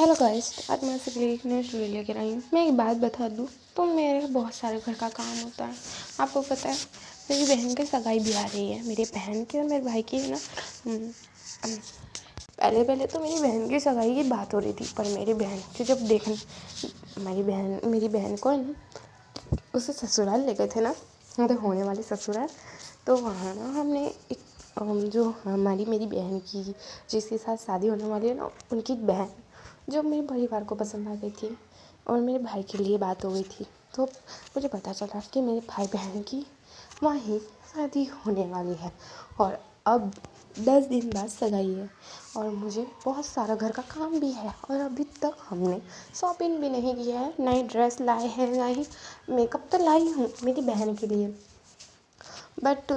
Hello guys, आज मैं आपके लिए एक नई स्टोरी लेकर आई हूँ। मैं एक बात बता दूँ तो मेरे बहुत सारे घर का काम होता है। आपको पता है मेरी बहन की सगाई भी आ रही है। मेरी बहन की और मेरे भाई की है ना। पहले तो मेरी बहन की सगाई की बात हो रही थी, पर मेरी बहन की जब मेरी बहन को है ना उसे ससुराल ले गए थे ना, मतलब होने वाले ससुराल। तो वहाँ ना हमने एक जो मेरी बहन की जिसके साथ शादी होने वाली है ना, उनकी बहन जो मेरे परिवार को पसंद आ गई थी और मेरे भाई के लिए बात हो गई थी। तो मुझे पता चला कि मेरे भाई बहन की वहीं शादी होने वाली है और अब 10 दिन बाद सगाई है और मुझे बहुत सारा घर का काम भी है और अभी तक हमने शॉपिंग भी नहीं किया है। नई ड्रेस लाए हैं, ना ही मेकअप तो लाई हूँ मेरी बहन के लिए, बट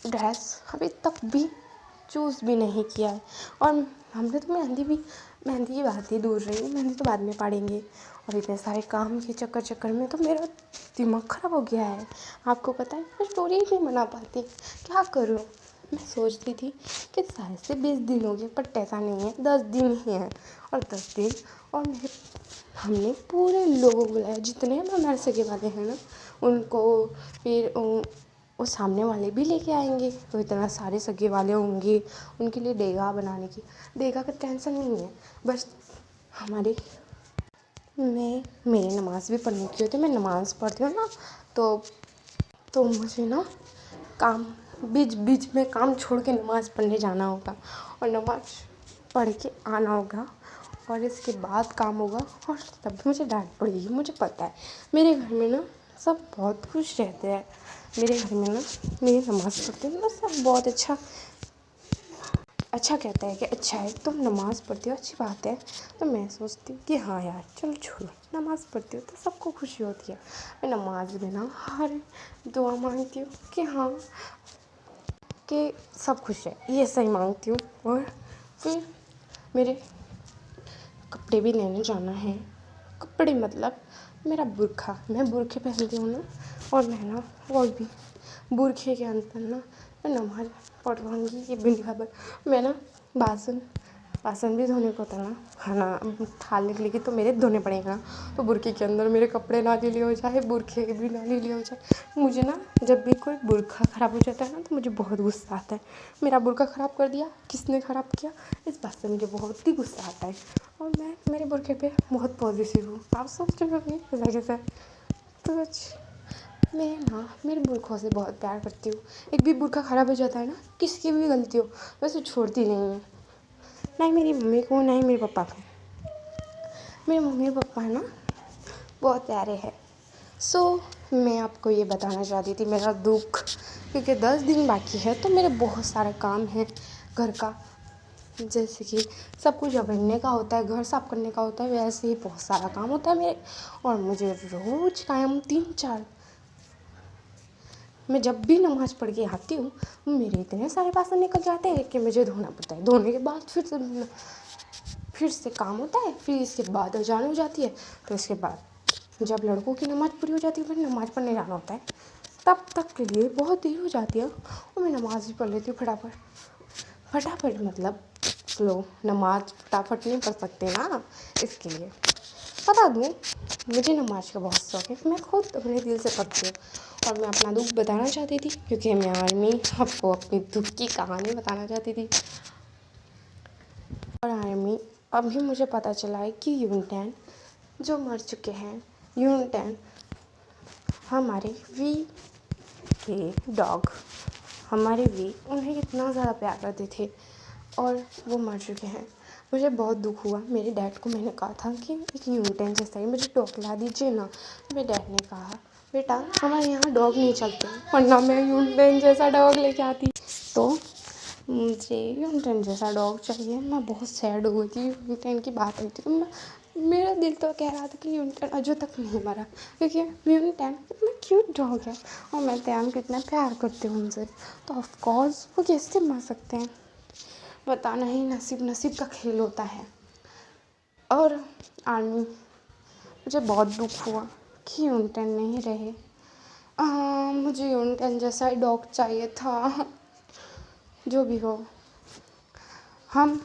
ड्रेस अभी तक भी चूज़ भी नहीं किया है। और हमने तो मेहंदी की बात ही दूर रही, मेहंदी तो बाद में पाड़ेंगे। और इतने सारे काम के चक्कर में तो मेरा दिमाग ख़राब हो गया है। आपको पता है मैं स्टोरी ही नहीं बना पाती, क्या करूँ। मैं सोचती थी कि शायद से 20 दिन हो गए, बट ऐसा नहीं है, 10 दिन ही हैं। और 10 दिन और हमने पूरे लोगों को बुलाया, जितने हमारे सगे वाले हैं ना उनको, फिर वो सामने वाले भी लेके आएंगे। तो इतना सारे सगे वाले होंगे, उनके लिए देगा बनाने की, देगा का टेंशन नहीं है। बस मेरी नमाज़ भी पढ़ने की होती है। मैं नमाज़ पढ़ती हूँ ना, तो मुझे ना काम बीच में काम छोड़ के नमाज़ पढ़ने जाना होगा और नमाज़ पढ़ के आना होगा और इसके बाद काम होगा और तब मुझे डांट पड़ेगी। मुझे पता है मेरे घर में ना सब बहुत खुश रहते हैं। मेरे घर में ना मेरी नमाज़ पढ़ते हैं ना सब बहुत अच्छा कहता है कि अच्छा है तुम नमाज़ पढ़ती हो, अच्छी बात है। तो मैं सोचती हूँ कि हाँ यार चलो छोड़ो, नमाज़ पढ़ती हो तो सबको खुशी होती है। मैं नमाज़ में ना हर दुआ मांगती हूँ कि हाँ कि सब खुश है, ये सही मांगती हूँ। और फिर मेरे कपड़े भी लेने जाना है। कपड़े मतलब मेरा बुर्खा, मैं बुर्खे पहनती हूँ ना, और मैं ना और भी बुर्खे के अंदर ना मैं नमाज़ पढ़वाऊँगी। ये भी खबर मैं ना बासन भी धोने को होता है ना, खाना थाली लेगी तो मेरे धोने पड़ेगा। तो बुर्खे के अंदर मेरे कपड़े ना गीले हो जाए, बुर्खे भी ना गीले हो जाए। मुझे ना जब भी कोई बुर्खा ख़राब हो जाता है ना तो मुझे बहुत गुस्सा आता है। मेरा बुर्खा ख़राब कर दिया, किसने ख़राब किया, इस बात से मुझे बहुत ही गुस्सा आता है। और मैं मेरे बुर्खे पे बहुत पॉजिटिव हूँ। आप सोच रहे होंगे कैसा तो मैं ना मेरे बुर्खों से बहुत प्यार करती हूँ। एक भी बुर्खा ख़राब हो जाता है ना, किसकी भी गलती हो, वैसे छोड़ती नहीं हूँ, ना ही मेरी मम्मी को ना ही मेरे पापा को। मेरे मम्मी पापा ना बहुत प्यारे हैं। मैं आपको ये बताना चाहती थी मेरा दुख, क्योंकि 10 दिन बाकी है तो मेरे बहुत सारा काम है घर का। जैसे कि सब कुछ रगड़ने का होता है, घर साफ़ करने का होता है, वैसे ही बहुत सारा काम होता है मेरे। और मुझे रोज़ कायम 3-4 मैं जब भी नमाज़ पढ़ के आती हूँ मेरे इतने सारे बासन निकल जाते हैं कि मुझे धोना पड़ता है। धोने के बाद फिर से काम होता है, फिर इसके बाद अजान हो जाती है। तो इसके बाद जब लड़कों की नमाज़ पूरी हो जाती है फिर नमाज़ पढ़ने जाना होता है, तब तक के लिए बहुत देर हो जाती है और मैं नमाज़ भी पढ़ लेती हूँ फटाफट मतलब स्लो। नमाज़ फटाफट नहीं पढ़ सकते ना, इसके लिए बता दूँ मुझे नमाज़ का बहुत शौक़ है। मैं खुद अपने दिल से पढ़ती हूँ और मैं अपना दुख बताना चाहती थी, क्योंकि मैं आर्मी आपको अपनी दुख की कहानी बताना चाहती थी। और आर्मी अभी मुझे पता चला है कि यून-10 जो मर चुके हैं, यून-10 हमारे वी के डॉग, हमारे वी उन्हें इतना ज़्यादा प्यार करते थे और वो मर चुके हैं। मुझे बहुत दुख हुआ। मेरे डैड को मैंने कहा था कि एक यून-10 जैसा ही मुझे डॉग ला दीजिए ना। मेरे डैड ने कहा बेटा हमारे यहाँ डॉग नहीं चलते, वरना मैं यून-10 जैसा डॉग लेके आती। तो मुझे यून-10 जैसा डॉग चाहिए। मैं बहुत सैड हो गई थी यून-10 की बात आई थी तो मेरा दिल तो कह रहा था कि यून-10 अजो तक नहीं मरा, क्योंकि यून-10 कितना क्यूट डॉग है और मैं तैयार कितना प्यार करती हूँ उनसे। तो ऑफकोर्स वो कैसे मर सकते हैं, बताना ही नसीब का खेल होता है। और आर्मी मुझे बहुत दुख हुआ कि यून-10 नहीं रहे। मुझे यून-10 जैसा ही डॉग चाहिए था। जो भी हो, हम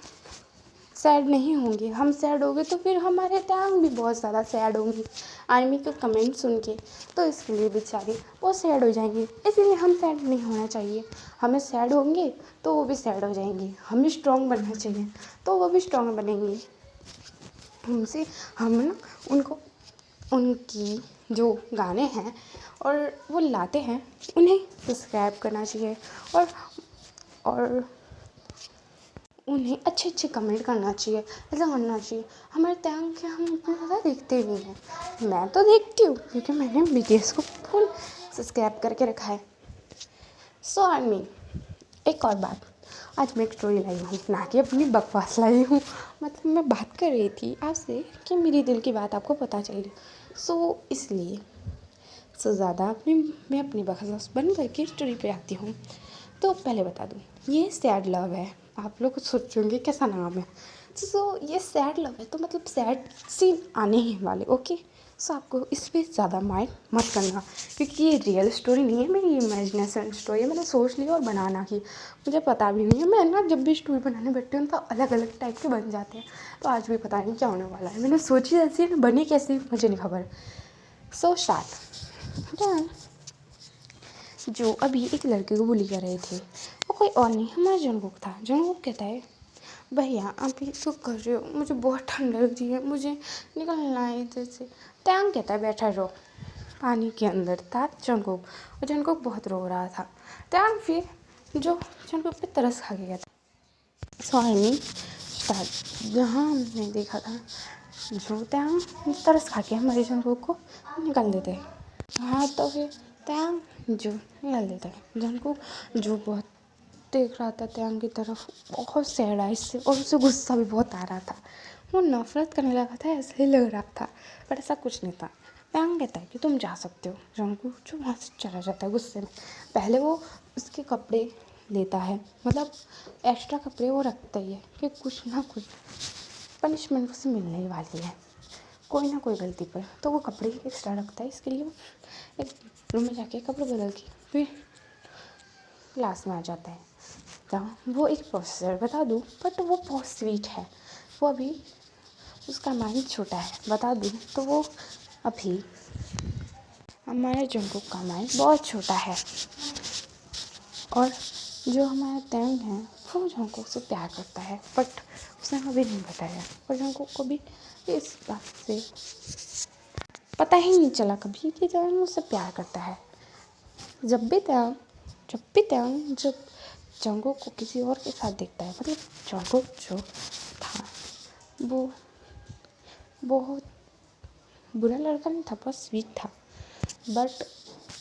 सैड नहीं होंगे। हम सैड होंगे तो फिर हमारे टैंग भी बहुत ज़्यादा सैड होंगी आर्मी के कमेंट सुन के, तो इसके लिए बेचारी वो सैड हो जाएंगी। इसीलिए हम सैड नहीं होना चाहिए। हमें सैड होंगे तो वो भी सैड हो जाएंगी। हमें स्ट्रॉन्ग बनना चाहिए तो वो भी स्ट्रॉन्ग बनेंगी। हमसे हम ना उनको उनकी जो गाने हैं और वो लाते हैं उन्हें सब्सक्राइब करना चाहिए और उन्हें अच्छे अच्छे कमेंट करना चाहिए, ऐसा करना चाहिए। हमारे टैंक के हम इतना ज़्यादा देखते नहीं हैं। मैं तो देखती हूँ क्योंकि मैंने BTS को फुल सब्सक्राइब करके रखा है। सो आर्मी, एक और बात, आज मैं एक स्टोरी लाई हूँ, ना कि अपनी बकवास लाई हूँ। मतलब मैं बात कर रही थी आपसे कि मेरी दिल की बात आपको पता चली, सो इसलिए ज़्यादा मैं अपनी बकवास बंद करके स्टोरी पे आती हूँ। तो पहले बता दूँ, ये सैड लव है। आप लोग सोचेंगे कैसा नाम है। सो ये सैड लव है तो मतलब सैड सीन आने ही वाले, ओके। सो आपको इस पर ज़्यादा माइंड मत करना क्योंकि ये रियल स्टोरी नहीं है, मेरी इमेजिनेशन स्टोरी है। मैंने सोच लिया और बनाना की, मुझे पता भी नहीं है। मैं ना जब भी स्टोरी बनाने बैठती हूँ तो अलग अलग टाइप के बन जाते हैं, तो आज भी पता नहीं क्या होने वाला है। मैंने सोची ऐसी है, बनी कैसी मुझे नहीं खबर। So start. जो अभी एक लड़के को बुली कर रहे थे वो कोई और नहीं, हमारा जंगकुक था। जंगकुक कहता है, भैया आप ये तो कर रहे हो, मुझे बहुत ठंड लग रही है, मुझे निकलना है इधर से। टैंग कहता है, बैठा रहो। पानी के अंदर था जंगकुक और जंगकुक बहुत रो रहा था। टैंग फिर जो जंगकुक पे तरस खा गया था। Sorry start. जहाँ हमने देखा था जो टैंग तरस खा के हमारे जंगकुक को निकाल देते हैं। हाँ तो फिर टैंग जो निकाल देता है। जंगकुक जो बहुत देख रहा था टैंग की तरफ, बहुत सैड है इससे और उसे गुस्सा भी बहुत आ रहा था। वो नफरत करने लगा था, ऐसे ही लग रहा था, पर ऐसा कुछ नहीं था। टैंग कहता है कि तुम जा सकते हो। जंगकुक जो वहाँ से चला जाता है गुस्से में। पहले वो उसके कपड़े लेता है, मतलब एक्स्ट्रा कपड़े वो रखता ही है कि कुछ ना कुछ पनिशमेंट उसे मिलने ही वाली है कोई ना कोई गलती पर, तो वो कपड़े एक्स्ट्रा रखता है। इसके लिए वो एक रूम में जाके कपड़े बदल के फिर क्लास में आ जाता है। तो वो एक प्रोफेसर, बता दूँ, बट वो बहुत स्वीट है। वो अभी उसका माइंड छोटा है, बता दूँ तो वो अभी हमारे जंगकुक का माइंड बहुत छोटा है। और जो हमारा टैंग है वो जंगकुक से प्यार करता है, बट उसने कभी नहीं बताया। और जंगकुक को भी इस बात से पता ही नहीं चला कभी कि टैंग उससे प्यार करता है। जब भी टैंग जब जंगकुक को किसी और के साथ देखता है, मतलब जंगकुक जो था वो बहुत बुरा लड़का नहीं था, बहुत स्वीट था। बट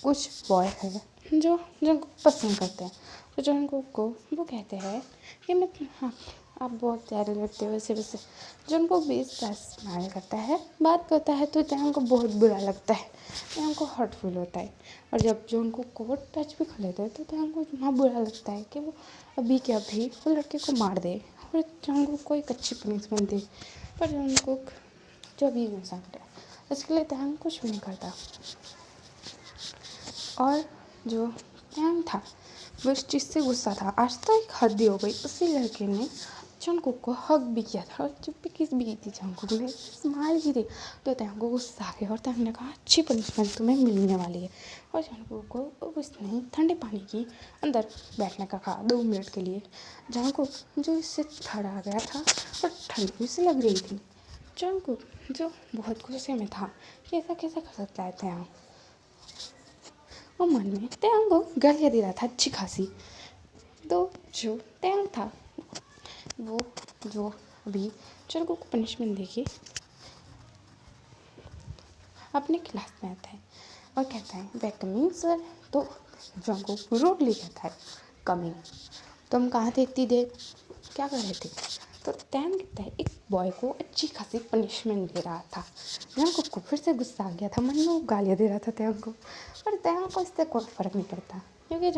कुछ बॉय है जो जंगकुक पसंद करते हैं, तो जंगकुक को वो कहते हैं कि मैं आप बहुत प्यारे लगते हो, वैसे वैसे। जंगकुक भी इस तरह स्माइल करता है, बात करता है, तो टैंग को बहुत बुरा लगता है, टैंग को हर्ट फील होता है। और जब जंगकुक को टच भी कर लेते हैं तो टैंग को इतना बुरा लगता है कि वो अभी के अभी वो लड़के को मार दे और जंगकुक को एक अच्छी पनिशमेंट दे। पर जंगकुक जो भी इंसान है इसके लिए टैंग कुछ भी नहीं करता। और जो टैंग था वो इस चीज़ से गुस्सा था। आज तो एक हद ही हो गई, उसी लड़के ने जंगकुक को हग भी किया था और चुप भी किस भी की थी, जंगकुक ने स्माइल की थी। तो टैंग को गुस्सा आ गया और टैंग ने कहा, अच्छी पनिशमेंट तुम्हें मिलने वाली है। और जंगकुक को उसने ठंडे पानी के अंदर बैठने का कहा 2 मिनट के लिए। जंगकुक जो इससे खड़ा आ गया था और ठंड भी उसे लग रही थी। जंगकुक जो बहुत गुस्से में था कि ऐसा कैसे कर सकता है टैंग, वो मन में टैंग को गालियाँ दे रहा था अच्छी खासी। तो जो टैंग था वो जो अभी जंगकुक को पनिशमेंट देके अपने क्लास में आता है और कहता है, वे कमिंग सर। तो जंगकुक रूडली कहता है, कमिंग। तुम कहाँ थे इतनी देर, क्या कर रहे थे? तो टैंग कहता है, एक बॉय को अच्छी खासी पनिशमेंट दे रहा था। जंगकुक को फिर से गुस्सा आ गया था, मन में वो गालियाँ दे रहा था टैंग को। पर टैंग को इससे कोई फ़र्क नहीं पड़ता क्योंकि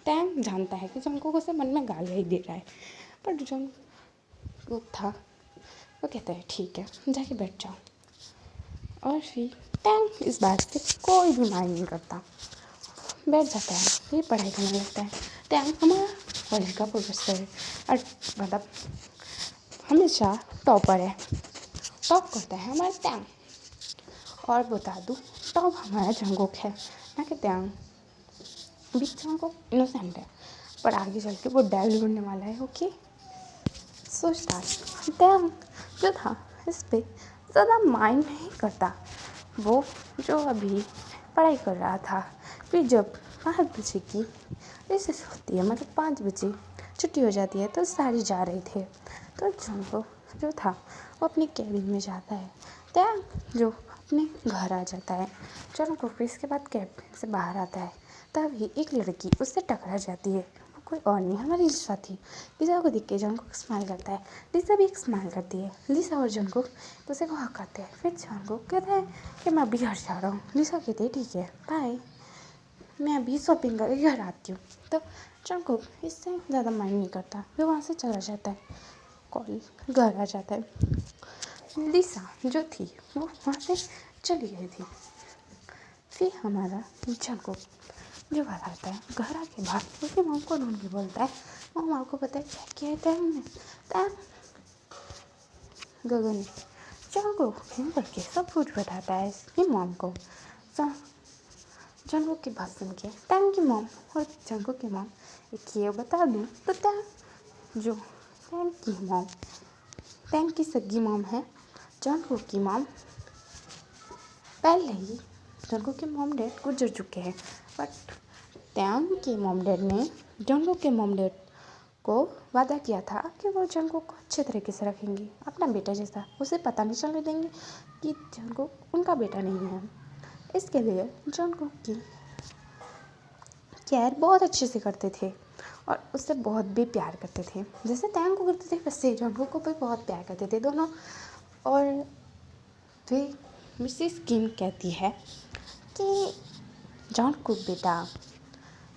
टैंग जानता है कि जंगकुक उसे मन में गालियाँ ही दे रहा है। पर जंगकुक था वो कहता है, ठीक है जाके बैठ जाओ। और फिर टैंग इस बात से कोई भी माइंड नहीं करता, बैठ जाता है, फिर पढ़ाई करने लगता है। टैंग हमारा कॉलेज का प्रोफेसर है और मतलब हमेशा टॉपर है। टॉप करता है हमारा टैंग। और बता दूँ, टॉप हमारा जंगकुक है, ना कि टैंग। बीच जंगकुक इनोसेंट है, पर आगे चल के वो डेविल बनने वाला है। Okay, so start. टैंग जो था इस पे ज़्यादा माइंड नहीं करता। वो जो अभी पढ़ाई कर रहा था, फिर जब 5 बजे की रिसेस होती है, मतलब 5 बजे छुट्टी हो जाती है, तो सारे जा रहे थे। तो जंगकुक जो था वो अपने कैबिन में जाता है। टैंग जो अपने घर आ जाता है। जंगकुक फिर इसके बाद कैबिन से बाहर आता है, तभी एक लड़की उससे टकरा जाती है। वो कोई और नहीं, हमारी लिसा थी। लिसा को देख के जंगकुक स्माइल करता है, लिसा भी एक स्माइल करती है। लिसा और जंगकुक दूसरे को हक करते हैं। फिर जंगकुक कहता है कि मैं अभी घर जा रहा हूँ। लिसा कहती है ठीक है बाय, मैं अभी शॉपिंग करके घर आती हूँ। तो जंगकुक इससे ज़्यादा माइंड नहीं करता, वो वहाँ से चला जाता है। कॉल घर आ जाता है। लिसा जो थी वो वहाँ से चली गई थी। फिर हमारा जंगकुक जो घर आता है, घर आके बाद उसकी मॉम को ढूंढ के बोलता है, मॉम आपको पता है क्या किया है टैंग ने? टैंग गगन जंगकुक हिम करके सब कुछ बताता है इसकी मॉम को। जंगकुक की बात सुन के टैंग की मॉम और जंगकुक की मॉम एक ये बता दूँ तो टैंग की सगी मॉम है। जंगकुक की मॉम पहले ही जंगकुक के मॉम डैड गुजर चुके हैं, बट टैंग के मॉम डैड ने जंगकुक के मॉम डैड को वादा किया था कि वो जंगकुक को अच्छे तरीके से रखेंगे, अपना बेटा जैसा। उसे पता नहीं चलने देंगे कि जंगकुक उनका बेटा नहीं है। इसके लिए जंगकुक की केयर बहुत अच्छे से करते थे और उससे बहुत भी प्यार करते थे। जैसे टैंग को करते थे वैसे जंगकुक को भी बहुत प्यार करते थे दोनों। और फिर मिसेस किम कहती है कि जंगकुक बेटा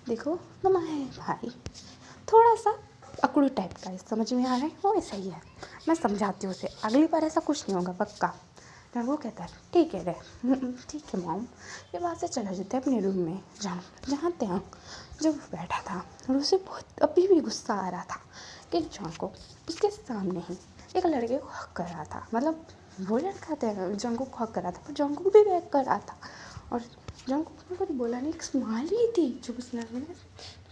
देखो, तुम्हारे भाई थोड़ा सा अकड़ू टाइप का है, समझ में आ रहा है? वो ऐसा ही है, मैं समझाती हूँ उसे, अगली बार ऐसा कुछ नहीं होगा पक्का। वो कहता है ठीक है रे, ठीक है मॉम। ये वहाँ से चला जाता है अपने रूम में, जहाँ टैंग जब बैठा था और उसे बहुत अभी भी गुस्सा आ रहा था कि जंगकुक उसके सामने ही एक लड़के को हक कर रहा था। मतलब वो लड़का जंगकुक को हक कर रहा था, पर जंगकुक भी बैक कर रहा था। और जंगकुक ने कुछ बोला नहीं, एक स्माइल ही थी जो उस लड़के ने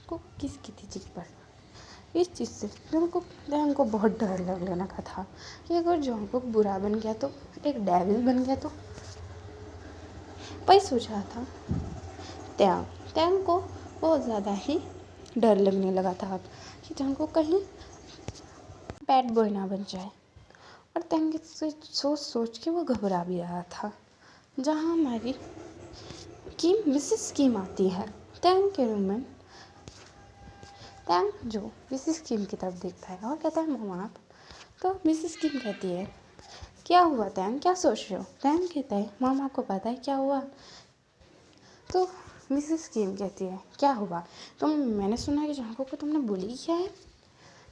को किस की थी चीज़ पर। इस चीज़ से टैंग को बहुत डर लगने लगा था कि अगर जंगकुक बुरा बन गया तो, एक डेविल बन गया तो। वही सोच रहा था टैंग को बहुत ज़्यादा ही डर लगने लगा था कि जंगकुक कहीं बैड बॉय ना बन जाए। और टैंग से सोच के वो घबरा भी रहा था। जहाँ हमारी मिसेस किम आती है टैंग के रूम में। टैंग जो मिसेस किम की तरफ देखता है और कहता है मॉम आप। तो मिसेस किम कहती है क्या हुआ टैंग, क्या सोच रहे हो? टैंग कहता है मॉम आपको पता है क्या हुआ? तो मिसेस किम कहती है क्या हुआ? मैंने सुना कि जंगकुक को तुमने बुली किया है,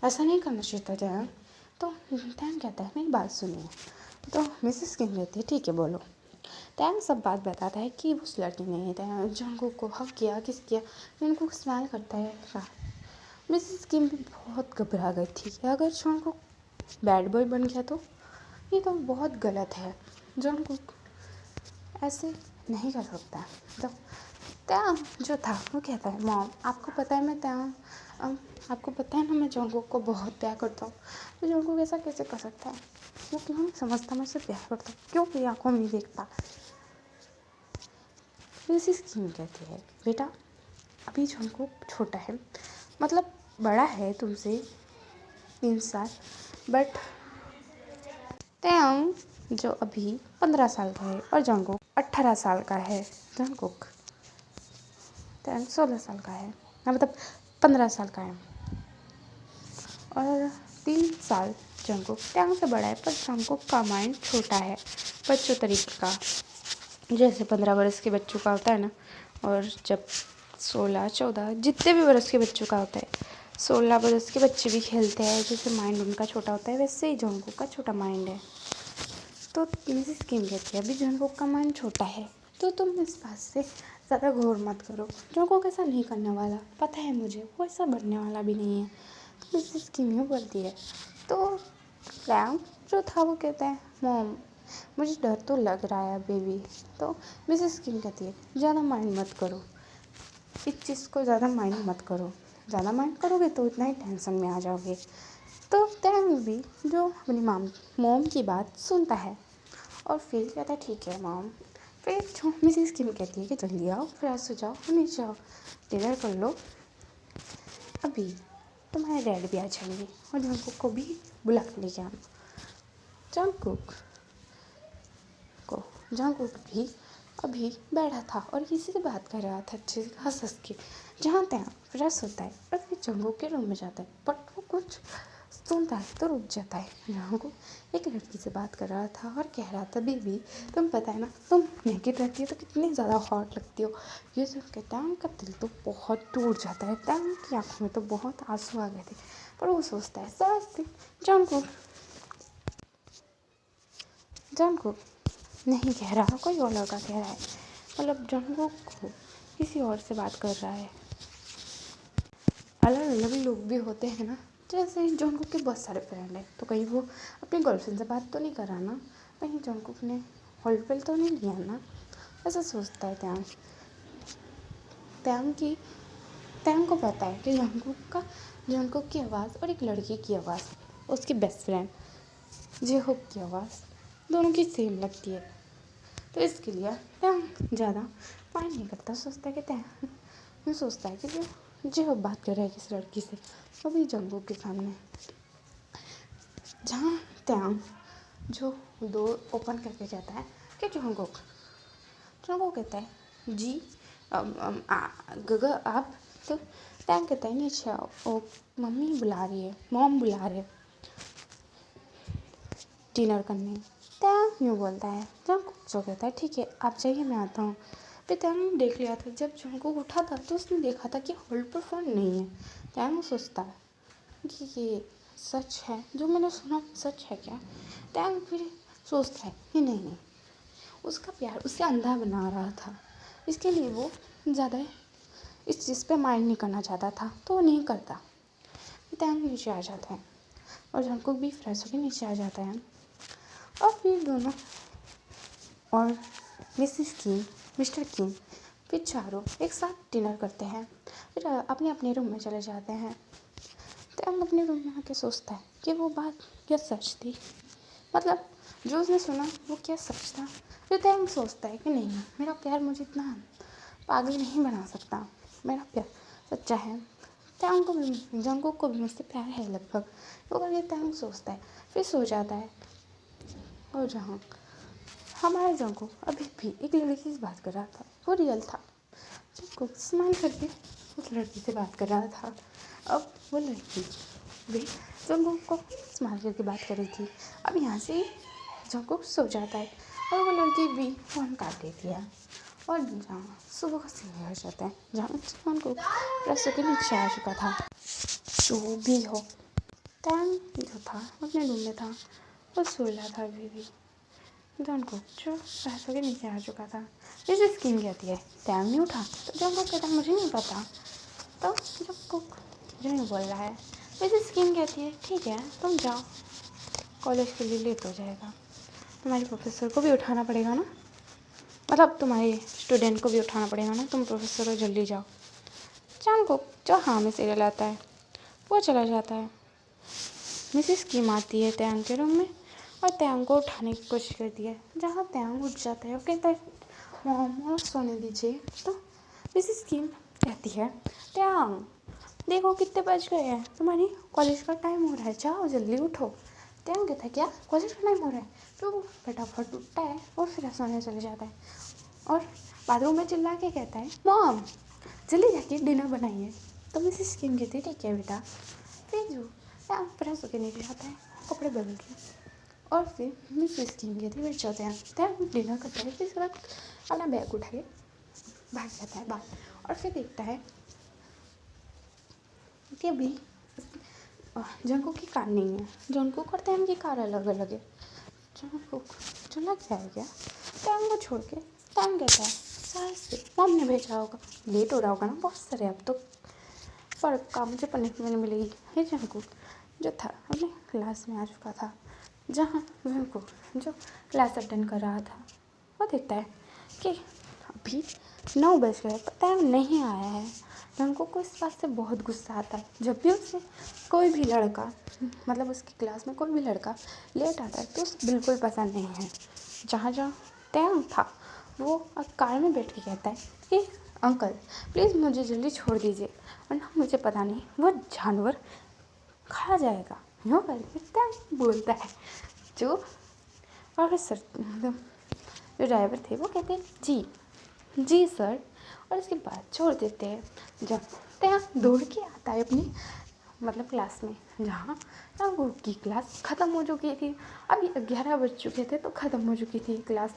ऐसा नहीं करना चाहिए था टैंग। तो टैंग कहता है मेरी बात सुनिए। तो मिसेस किम कहती है ठीक है बोलो। टैंग सब बात बताता है कि उस लड़की ने जंगकुक को हक किया, किस किया। जंगकुक स्माइल करता है। मिसेस किम भी बहुत घबरा गई थी कि अगर जंगकुक बैड बॉय बन गया तो ये तो बहुत गलत है, जंगकुक ऐसे नहीं कर सकता। तो टैंग जो था वो कहता है मॉम आपको पता है आपको पता है ना मैं जंगकुक को बहुत प्यार करता हूँ। तो जंगकुक ऐसा कैसे कर सकता है? वो क्यों नहीं समझता मैं उससे प्यार करता हूँ, क्यों मेरी आँखों में नहीं देखता? मिसेस किम कहती है बेटा अभी जंगकुक छोटा है, मतलब बड़ा है तुमसे 3 साल, बट टैंग जो अभी 15 साल का है और जंगकुक 18 साल का है। जंगकुक टैंग 16 साल का है, मतलब 15 साल का है। और 3 साल जंगकुक टैंग से बड़ा है, पर जंगकुक का माइंड छोटा है, बच्चों तरीके का, जैसे 15 बरस के बच्चों का होता है ना। और जब 16-14 जितने भी बरस के बच्चों का होता है, 16 बरस के बच्चे भी खेलते हैं, जैसे माइंड उनका छोटा होता है वैसे ही जंगकुक का छोटा माइंड है। तो मिसेस किम कहती है अभी जंगकुक का माइंड छोटा है, तो तुम इस बात से ज़्यादा गौर मत करो। जंगकुक ऐसा नहीं करने वाला, पता है मुझे, वो ऐसा बनने वाला भी नहीं है। तो मिसेस किम यूँ बोलती है। तो टैंग जो था वो कहता है मॉम मुझे डर तो लग रहा है बेबी। तो मिसेस किम कहती है ज़्यादा माइंड मत करो, इस चीज़ को ज़्यादा माइंड मत करो, ज़्यादा माइंड करोगे तो इतना ही टेंशन में आ जाओगे। तो टैंग भी जो अपनी मॉम की बात सुनता है और फिर कहता है ठीक है मॉम। फिर जो मिसेस किम कहती है कि जल्दी आओ, फ्रेश हो जाओ, नीचे आओ, डिनर कर लो, अभी तुम्हारे डैड भी आ जाएंगे और जंगकुक को भी बुला के लेके आना। जंगकुक भी अभी बैठा था और किसी से बात कर रहा था अच्छे से हंस हंस के। जहाँ तहाँ फ्रेश होता है और फिर जंगकुक के रूम में जाता है, बट वो कुछ सुनता है तो रुक जाता है। जंगकुक एक लड़की से बात कर रहा था और कह रहा था बेबी तुम पता है ना तुम नेकेड रहती हो तो कितनी ज़्यादा हॉट लगती हो। ये सुन के टैंग का दिल तो बहुत टूट जाता है। टैंग की आंखों में तो बहुत आंसू आ गए थे, पर वो सोचता है समझती जंगकुक नहीं कह रहा, कोई और लड़का कह रहा है, मतलब जंगकुक को किसी और से बात कर रहा है। अलग अलग लोग भी होते हैं ना, जैसे जंगकुक के बहुत सारे फ्रेंड हैं, तो कहीं वो अपनी गर्लफ्रेंड से बात तो नहीं कर रहा ना, कहीं जंगकुक ने हॉलीफेल तो नहीं लिया ना, ऐसा सोचता है टैंग को पता है कि जंगकुक की आवाज़ और एक लड़की की आवाज़, उसकी बेस्ट फ्रेंड जेहोप की आवाज़ दोनों की सेम लगती है। तो इसके लिए टैंग ज़्यादा माइंड नहीं करता, सोचता है कि जेहोप बात कर रहा है किसी लड़की से, अभी जंगकुक के सामने। जहाँ टैंग जो डोर ओपन करके कहता है कि जंगकुक कहता है जी गगा आप। तो टैंग कहता है नहीं अच्छा ओ मॉम बुला रही है डिनर करने। टैंग यूँ बोलता है, जंगकुक जो कहता है ठीक है आप जाइए मैं आता हूँ। फिर टैंग ने देख लिया था, जब जंगकुक उठा था तो उसने देखा था कि होल्ड पर फ़ोन नहीं है। टैंग सोचता है कि ये सच है, जो मैंने सुना सच है क्या। टैंग फिर सोचता है कि नहीं, उसका प्यार उसे अंधा बना रहा था, इसके लिए वो ज़्यादा इस चीज़ पे माइंड नहीं करना चाहता था, तो वो नहीं करता। टैंग नीचे आ जाता है और जंगकुक भी फ्रेश होकर नीचे आ जाता है और फिर दोनों और मिसेस किम मिस्टर किम फिर चारों एक साथ डिनर करते हैं, फिर अपने अपने रूम में चले जाते हैं। टैंग अपने रूम में आके सोचता है कि वो बात क्या सच थी, मतलब जो उसने सुना वो क्या सच था। फिर टैंग सोचता है कि नहीं मेरा प्यार मुझे इतना पागल नहीं बना सकता, मेरा प्यार सच्चा है। जंगकुक को भी मुझसे प्यार है लगभग, वो करके टैंग सोचता है, फिर सो जाता है। और जहाँ हमारा जंगकुक अभी भी एक लड़की से बात कर रहा था, वो रियल था। जंगकुक स्माइल करके उस लड़की से बात कर रहा था। अब वो लड़की भी जंगकुक को स्माइल करके बात कर रही थी। अब यहाँ से जंगकुक सो जाता है और वो लड़की भी फ़ोन काट देती है और जहाँ सुबह का सीन हो जाता है, जहाँ जंगकुक फ्रेश होकर नीचे आ चुका था। जो भी हो, टैंग जो था अपने रूम में था, वो सो रहा था अभी भी। जंगकुक जो फ्रेश होकर नीचे आ चुका था, जैसे स्किन कहती है टैंग नहीं उठा, तो जंगकुक कहता है मुझे नहीं पता। तो जंगकुक जो नहीं बोल रहा है, वैसे स्किन कहती है ठीक है तुम जाओ, कॉलेज के लिए लेट हो जाएगा, तुम्हारे प्रोफेसर को भी उठाना पड़ेगा ना, मतलब तुम्हारे स्टूडेंट को भी उठाना पड़ेगा ना, तुम प्रोफेसर को जल्दी जाओ। जंगकुक जो हाँ में सीरियल आता है वो चला जाता है। मिसेस किम आती है टैंग के रूम में और टैंग को उठाने की कोशिश करती है। जहाँ टैंग उठ जाता है वो कहता है मॉम और सोने दीजिए। तो मिसेस किम कहती है टैंग देखो कितने बज गए हैं, तुम्हारी कॉलेज का टाइम हो रहा है, जाओ जल्दी उठो। टैंग कहता है क्या कॉलेज का टाइम हो रहा है, तो वो फटाफट उठता है और फिर सोने चले जाता है और बाथरूम में चिल्ला के कहता है मॉम जल्दी जाके डिनर बनाइए। तो मिसेस किम कहती है ठीक है बेटा। फिर जो टैंग फ्रेश होकर नीचे जाता है कपड़े बदल के और फिर मिसेस किम कहती है बैठ जाते हैं। टैंग डिनर करता है, फिर उसके बाद अपना बैग उठा के भाग जाता है बाहर और फिर देखता है कि अभी जंगकुक की कार नहीं है। जंगकुक और टैंग की कार अलग अलग है। जंगकुक चला गया है क्या टैंग को छोड़ के। टैंग कहता है शायद से मॉम ने भेजा होगा, लेट हो रहा होगा ना बहुत सारे, अब तो पर काम मुझे पनिशमेंट मिलेगी। ये जंगकुक जो था अपने क्लास में आ चुका था जहाँ जंगकुक जो क्लास अटेंड कर रहा था वो देखता है कि अभी 9 बज गए पर टाइम नहीं आया है। जंगकुक को इस बात से बहुत गुस्सा आता है। जब भी उसे कोई भी लड़का मतलब उसकी क्लास में कोई भी लड़का लेट आता है तो उसे बिल्कुल पसंद नहीं है। जहाँ जहाँ टैंग था वो कार में बैठ के कहता है कि अंकल प्लीज़ मुझे जल्दी छोड़ दीजिए वरना मुझे पता नहीं वो जानवर खा जाएगा। यूँ करके टैंग बोलता है। जो ऑफिसर मतलब जो ड्राइवर थे वो कहते हैं जी जी सर और उसके बाद छोड़ देते हैं। जब टैंग दौड़ के आता है अपनी मतलब क्लास में जहाँ टैंग की क्लास ख़त्म हो चुकी थी। अभी 11 बज चुके थे तो ख़त्म हो चुकी थी क्लास।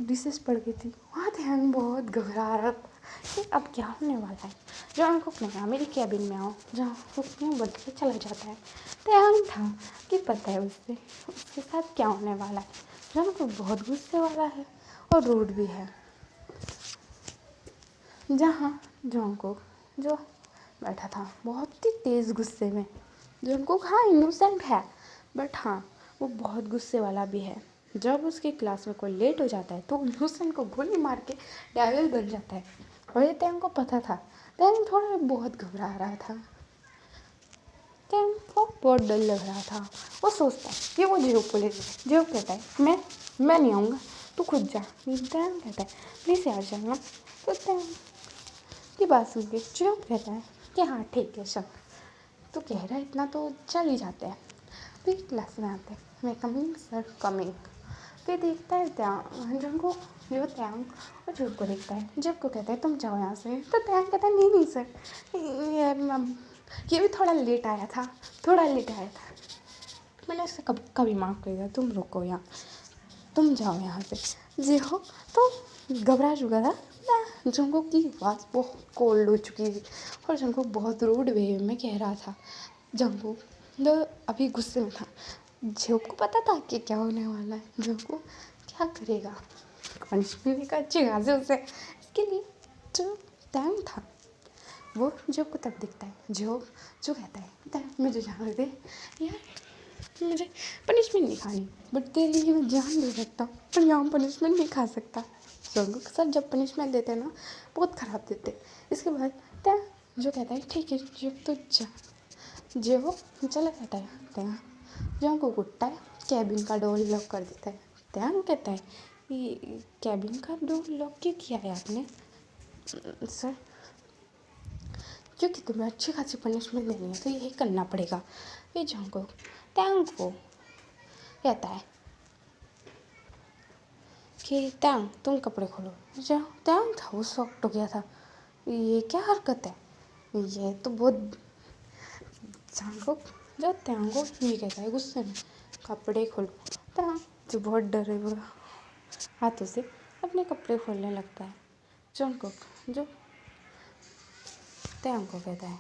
रिसेस पड़ गई थी। वहाँ टैंग बहुत घबरा रहा था कि अब क्या होने वाला है। जंगकुक ने कहा मेरी कैबिन में आओ। जंगकुक में बढ़ के चला जाता है। टैंग था कि पता है उसके साथ क्या होने वाला है। जंगकुक बहुत गुस्से वाला है और रूड भी है। जहाँ जंगकुक जो बैठा था बहुत ही तेज़ गुस्से में। जंगकुक हाँ इनोसेंट है बट हाँ वो बहुत गुस्से वाला भी है। जब उसकी क्लास में कोई लेट हो जाता है तो इनोसेंट को गोली मार के डेविल बन जाता है। और ये टैंग को पता था। टैंग थोड़ा बहुत घबरा रहा था। टैंग को बहुत डर लग रहा था। वो सोचता है कि वो जियो को ले जाए। जियो कहता है मैं नहीं आऊँगा तू खुद जा। टैंग कहता है प्लीज़ यार चलना। तो टैंग की बात सुन के जियो कहता है कि हाँ ठीक है चल तो कह रहा है इतना तो चल ही जाते हैं। फिर क्लास में आते हैं मैं कमिंग सर कमिंग। फिर देखता है टैंग को जो टैंग और जब को देखता है जब को कहता है तुम जाओ यहाँ से। तो टैंग कहता है नहीं सर यार मैम ये भी थोड़ा लेट आया था मैंने उससे कभी माफ़ कर दिया। तुम रुको यहाँ तुम जाओ यहाँ से। जी हो तो घबरा चुका था। जंगकुक की आवाज़ बहुत कोल्ड हो चुकी थी और जंगकुक बहुत रूड वे में कह रहा था। जंगकुक जो अभी गुस्से में था। जंगकुक को पता था कि क्या होने वाला है। जंगकुक क्या करेगा पनिशमेंट का अच्छी खासी उसे इसके लिए जो टैंग था वो जब को तब दिखता है। जो कहता है टैंग मुझे जाने दे यार मुझे पनिशमेंट नहीं खानी बट तेरे लिए मैं जान दे सकता हूँ पर यहाँ पनिशमेंट नहीं खा सकता। जंगकुक सर जब पनिशमेंट देते हैं ना बहुत ख़राब देते। इसके बाद टैंग जो कहता है ठीक है जब तो जा जो चला जाता है। टैंग जंगकुक उठता है कैबिन का डोर लॉक कर देता है। टैंग कहता है ये कैबिन का डोर लॉक क्यों किया है आपने सर क्योंकि तुम्हें अच्छी खासी पनिशमेंट देनी है तो यही करना पड़ेगा। फिर जंगकुक टैंग को कहता है कि टैंग तुम कपड़े खोलो। जो टैंग था वो शॉक्ड हो गया था ये क्या हरकत है ये तो बहुत। जंगकुक जो टैंग को ये कहता है गुस्से में कपड़े खोलो। टैंग जो बहुत डरे हुए हाथों से अपने कपड़े खोलने लगता है। जंगकुक जो टैंग को कहता है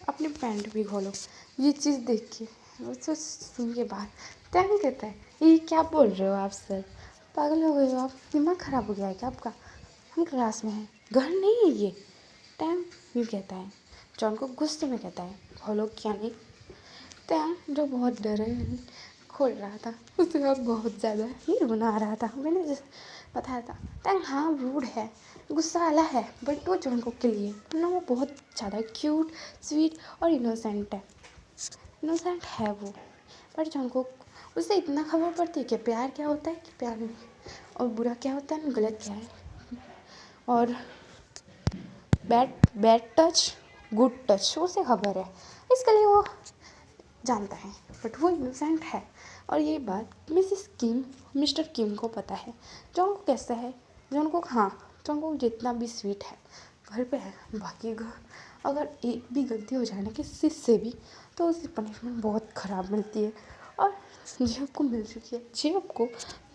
अपनी पैंट भी खोलो। ये चीज़ देख के उससे सुन के बाद टैंग कहता है ये क्या बोल रहे हो आप सर पागल हो गए हो आप दिमाग ख़राब हो गया है क्या आपका हम क्लास में हैं घर नहीं है ये। टैंग ये कहता है जंगकुक गुस्से में कहता है खोलो क्या नहीं। टैंग जो बहुत डरे खोल रहा था उसके बाद बहुत ज़्यादा ही रोना आ रहा था। मैंने जैसे बताया था टैंग हाँ रूड है गुस्सा वाला है बट वो जंगकुक के लिए ना वो बहुत ज़्यादा क्यूट स्वीट और इनोसेंट है वो। पर जंगकुक उसे इतना खबर पड़ती है कि प्यार क्या होता है कि प्यार नहीं और बुरा क्या होता है गलत क्या है और बैड टच गुड टच उसे खबर है इसके लिए वो जानता है बट वो इनोसेंट है। और ये बात मिस्टर किम को पता है। जंगकुक कैसा है जंगकुक हाँ जंगकुक जितना भी स्वीट है घर पे है बाकी घर अगर एक भी गलती हो जाए ना किसी से भी तो उसकी पनिशमेंट बहुत ख़राब मिलती है। और जेब को मिल चुकी है जेब को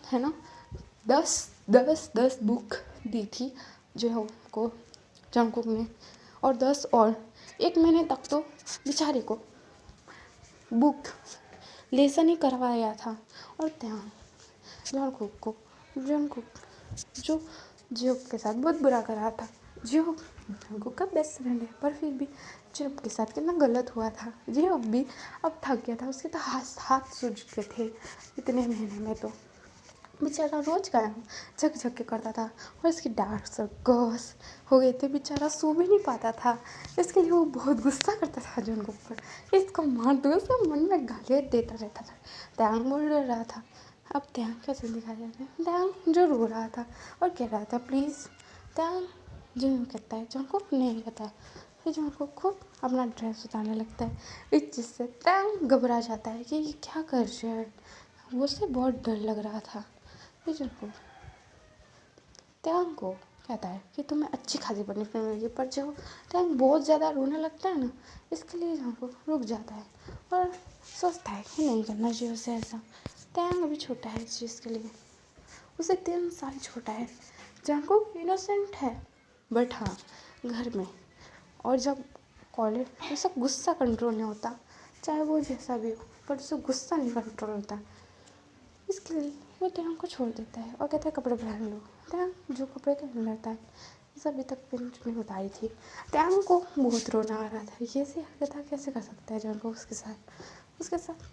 है ना 10 बुक दी थी जेब को जंगकुक ने और 10 और 1 महीने तक तो बेचारे को बुक लेसन ही करवाया था। और जंगकुक जो जेब के साथ बहुत बुरा करा था जो जंगकुक का बेस्ट फ्रेंड है, पर फिर भी जियोब के साथ कितना गलत हुआ था। जियोब भी अब थक गया था, उसके तो हाथ हाथ सूज चुके थे इतने महीने में। तो बेचारा रोज काम झक झक के करता था, और इसकी डार्क सर्कस हो गए थे, बेचारा सो भी नहीं पाता था। इसके लिए वो बहुत गुस्सा करता था जंगकुक पर, इसको मार दो, उसका मन में गालियाँ देता रहता था। त्यांग बोल रहा था। अब त्यांग कैसे दिखाया जाता है, त्यांग जो रो रहा था और कह रहा था प्लीज़। त्यांग जो कहता है जंगकुक नहीं कहता है, फिर जंगकुक खुद अपना ड्रेस उतारने लगता है। इस चीज़ से त्यांग घबरा जाता है कि ये क्या कर रहे हैं। वो उससे बहुत डर लग रहा था। फिर जंगकुक त्यांग को कहता है कि तुम्हें अच्छी खासी पनिशमेंट मिलेगी, पर जो त्यांग बहुत ज़्यादा रोने लगता है ना, इसके लिए जंगकुक रुक जाता है और सोचता है कि नहीं करना चाहिए उसे ऐसा। त्यांग अभी छोटा है इस चीज़ के लिए, उसे 3 साल छोटा है। जंगकुक इनोसेंट है, बट हाँ घर में और जब कॉलेज उसे गुस्सा कंट्रोल नहीं होता, चाहे वो जैसा भी हो, पर उसे गुस्सा नहीं कंट्रोल होता। इसके लिए वो त्यांग को छोड़ देता है और कहता है कपड़े पहन लो। त्यांग जो कपड़े पहन लेता है, जैसे अभी तक पेंट नहीं उतारी थी। त्यांग को बहुत रोना आ रहा था, ये ऐसे हरकत कैसे कर सकता है जंगकुक उसके साथ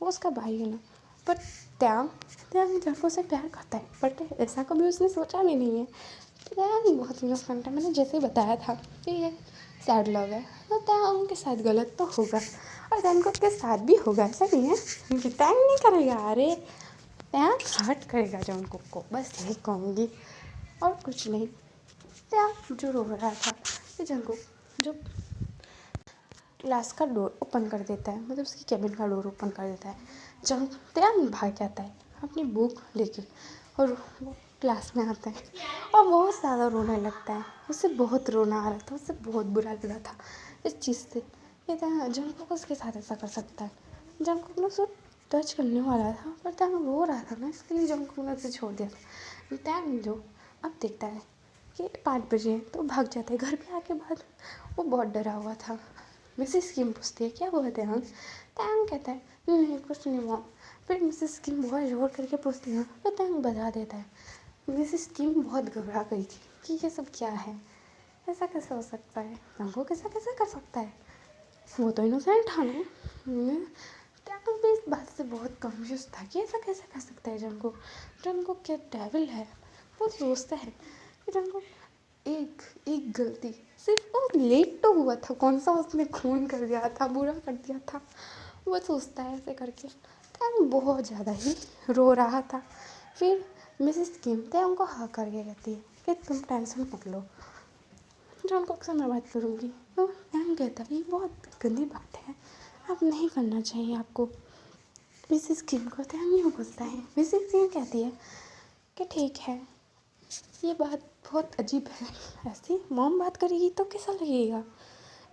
वो उसका भाई है ना। पर त्यांग जंगकुक से प्यार करता है, बट ऐसा कभी उसने सोचा भी नहीं है। त्यांग बहुत इनोसेंट है, मैंने जैसे ही बताया था कि ये सैड लव है, तो त्यांग के साथ गलत तो होगा और जंगकुक के साथ भी होगा, ऐसा नहीं है कि त्यांग नहीं करेगा। अरे त्यांग हर्ट करेगा जंगकुक को, बस यही कहूँगी और कुछ नहीं। त्यांग जो रो रहा था, ये जंगकुक जो क्लास का डोर ओपन कर देता है, मतलब उसकी कैबिन का डोर ओपन कर देता है। त्यांग भाग जाता है अपनी बुक लेके और वो क्लास में आता है और बहुत ज़्यादा रोने लगता है। उसे बहुत रोना आ रहा था, उसे बहुत बुरा लग रहा था इस चीज़ से। ये जंगकुक उसके साथ ऐसा कर सकता है। जंगकुक ने उसे टच करने वाला था, पर त्यांग रो रहा था ना, इसके लिए जंगकुक ने उसे छोड़ दिया था। त्यांग जो अब देखता है कि 5 बजे है, तो भाग जाता है। घर पे आके बाद वो बहुत डरा हुआ था। मिसेस किम पूछती है क्या हुआ त्यांग। त्यांग कहता है नहीं कुछ नहीं मॉम। फिर मिसेस किम बहुत जोर करके पूछती है, तो त्यांग बता देता है। मिसेस किम बहुत घबरा गई थी कि ये सब क्या है, ऐसा कैसे हो सकता है, जंगकुक ऐसा कैसे कर सकता है, वो तो इनोसेंट था ना। त्यांग भी इस बात से बहुत कंफ्यूज था कि ऐसा कैसे कर सकता है जंगकुक क्या डेविल है। वो सोचता है कि जंगकुक एक गलती सिर्फ वो लेट तो हुआ था, कौन सा उसने खून कर दिया था, बुरा कर दिया था, वो सोचता है ऐसे करके। त्यांग बहुत ज़्यादा ही रो रहा था। फिर मिसेस किम त्यांग को हाँ करके कहती है कि तुम टेंशन मत लो, जंगकुक से मैं बात करूँगी। तो त्यांग कहता है ये बहुत गंदी बात है, आप नहीं करना चाहिए आपको। मिसेस किम को त्यांग यूँ बोलता है। मिसेस किम कहती है कि ठीक है, ये बात बहुत अजीब है, ऐसी मॉम बात करेगी तो कैसा लगेगा,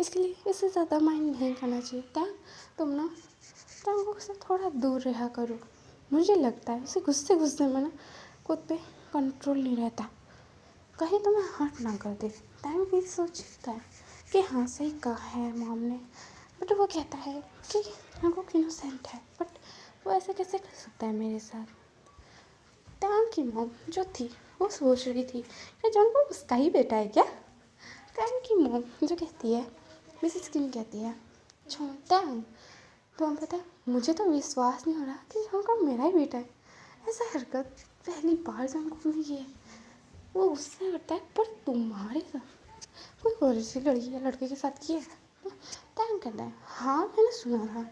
इसके लिए इससे ज़्यादा माइंड नहीं करना चाहिए। तुम ना जंगकुक से थोड़ा दूर रहा करो। मुझे लगता है उसे गुस्से में ना खुद पे कंट्रोल नहीं रहता, कहीं तो मैं हर्ट ना कर दे। त्यांग भी सोचता है कि हाँ सही कहा है मॉम ने, बट वो कहता है कि जंगकुक इनोसेंट है, बट वो ऐसे कैसे कर सकता है मेरे साथ। त्यांग की मॉम जो थी वो सोच रही थी कि जंगकुक उसका ही बेटा है क्या। त्यांग की मॉम जो कहती है, मिसेस किम कहती है त्यांग तो हम पता है मुझे तो विश्वास नहीं हो रहा कि जंगकुक मेरा ही बेटा है। ऐसा हरकत पहली बार जंगकुक ने की है। वो उससे करता है, पर तुम्हारे साथ कोई और सी लड़की या लड़के के साथ की है। त्यांग कहता है हाँ मैंने सुना था,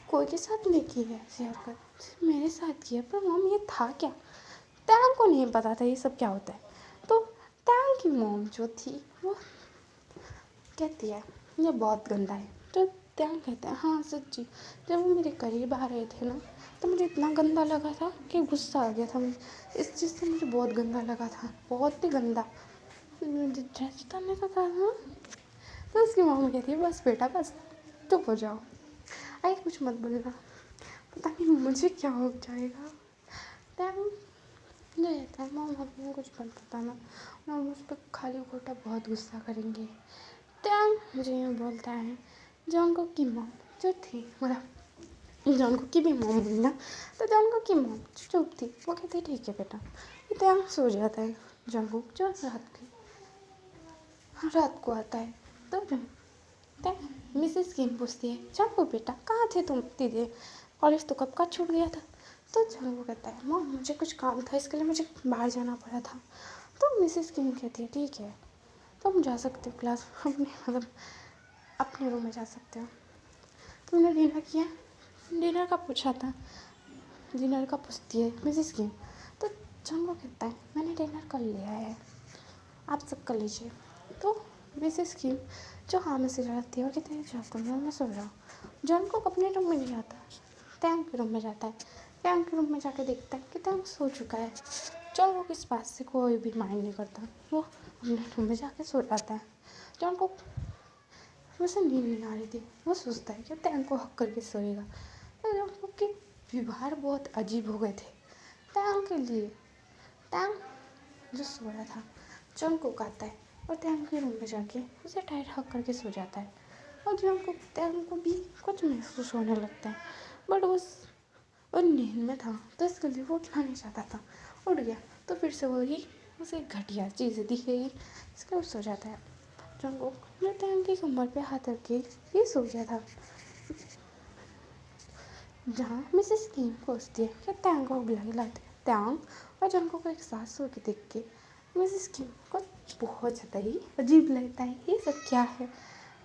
कोई के साथ नहीं की है ऐसी हरकत, मेरे साथ की है, पर मॉम ये था क्या। त्यांग को नहीं पता था ये सब क्या होता है। तो त्यांग की मॉम जो थी वो कहती है ये बहुत गंदा है। तो त्यांग कहता है हाँ सच्ची, जब वो मेरे करीब आ रहे थे ना, तो मुझे इतना गंदा लगा था कि गुस्सा आ गया था मुझे, इस चीज़ से मुझे बहुत गंदा लगा था, बहुत ही गंदा। मुझे ड्रेस उतारने का था ना। तो उसकी मम्मी कहती है बस बेटा बस चुप हो जाओ, आगे कुछ मत बोलना, पता नहीं मुझे क्या हो जाएगा। त्यांग जो रहता है मॉम हमें कुछ मत बताना, मॉम उस पर खाली खोटा बहुत गुस्सा करेंगे। त्यांग मुझे यूँ बोलता है। जंगकुक की मॉम जो थी, मतलब जंगकुक की भी मॉम हुई ना, तो जंगकुक की मॉम चुप थी, वो कहती ठीक है बेटा। त्यांग सो जाता है। जंगकुक जो रात की रात को आता है तो मिसेस किम पूछती है, जंगू बेटा कहाँ थे तुम इतनी देर, कॉलेज तो कब का छूट गया था। तो जंगू कहता है, मॉम मुझे कुछ काम था इसके लिए मुझे बाहर जाना पड़ा था। तो मिसेस किम कहती है, ठीक है तुम जा सकते हो क्लास अपने रूम में जा सकते हो। तुमने डिनर किया, डिनर का पूछा था, डिनर का पूछती है मिसेस किम। तो जंगू कहता है, मैंने डिनर कर लिया है, आप सब कर लीजिए। तो मिसेस किम जो हाँ में से रहती है और कहते हैं, चल तुम रूम में सो जाओ। जंगू अपने रूम में नहीं जाता, टैंग के रूम में जाता है। टैंग के रूम में जाके देखता है कि टैंग सो चुका है। जंगू किस बात से कोई भी माइंड नहीं करता, वो अपने रूम में जाके सो जाता है। जंगू उसे नींद नहीं आ रही थी, वो सोचता है कि टैंग को हक करके सोएगा। तो जंगू के व्यवहार बहुत अजीब हो गए थे टैंग के लिए। टैंग जो सो रहा था जंगू को आता है और टैंग के रूम में जाके उसे टाइट हक करके सो जाता है। और टैंग को भी कुछ महसूस होने लगता है, बट वो नींद में था तो इसके लिए वो उठना नहीं चाहता था। उठ गया तो फिर से वही उसे घटिया चीज़ें दिखेगी, इसके लिए सो जाता है। जंगू ने टैंग की कमर पे हाथ रख के ये सो गया था। जहाँ मिसेस किम पूछती है कि टैंग को बुलाते टैंग और जंगू को एक साथ सो के देख के मिसेस किम को बहुत ज़्यादा ही अजीब लगता है, ये सब क्या है।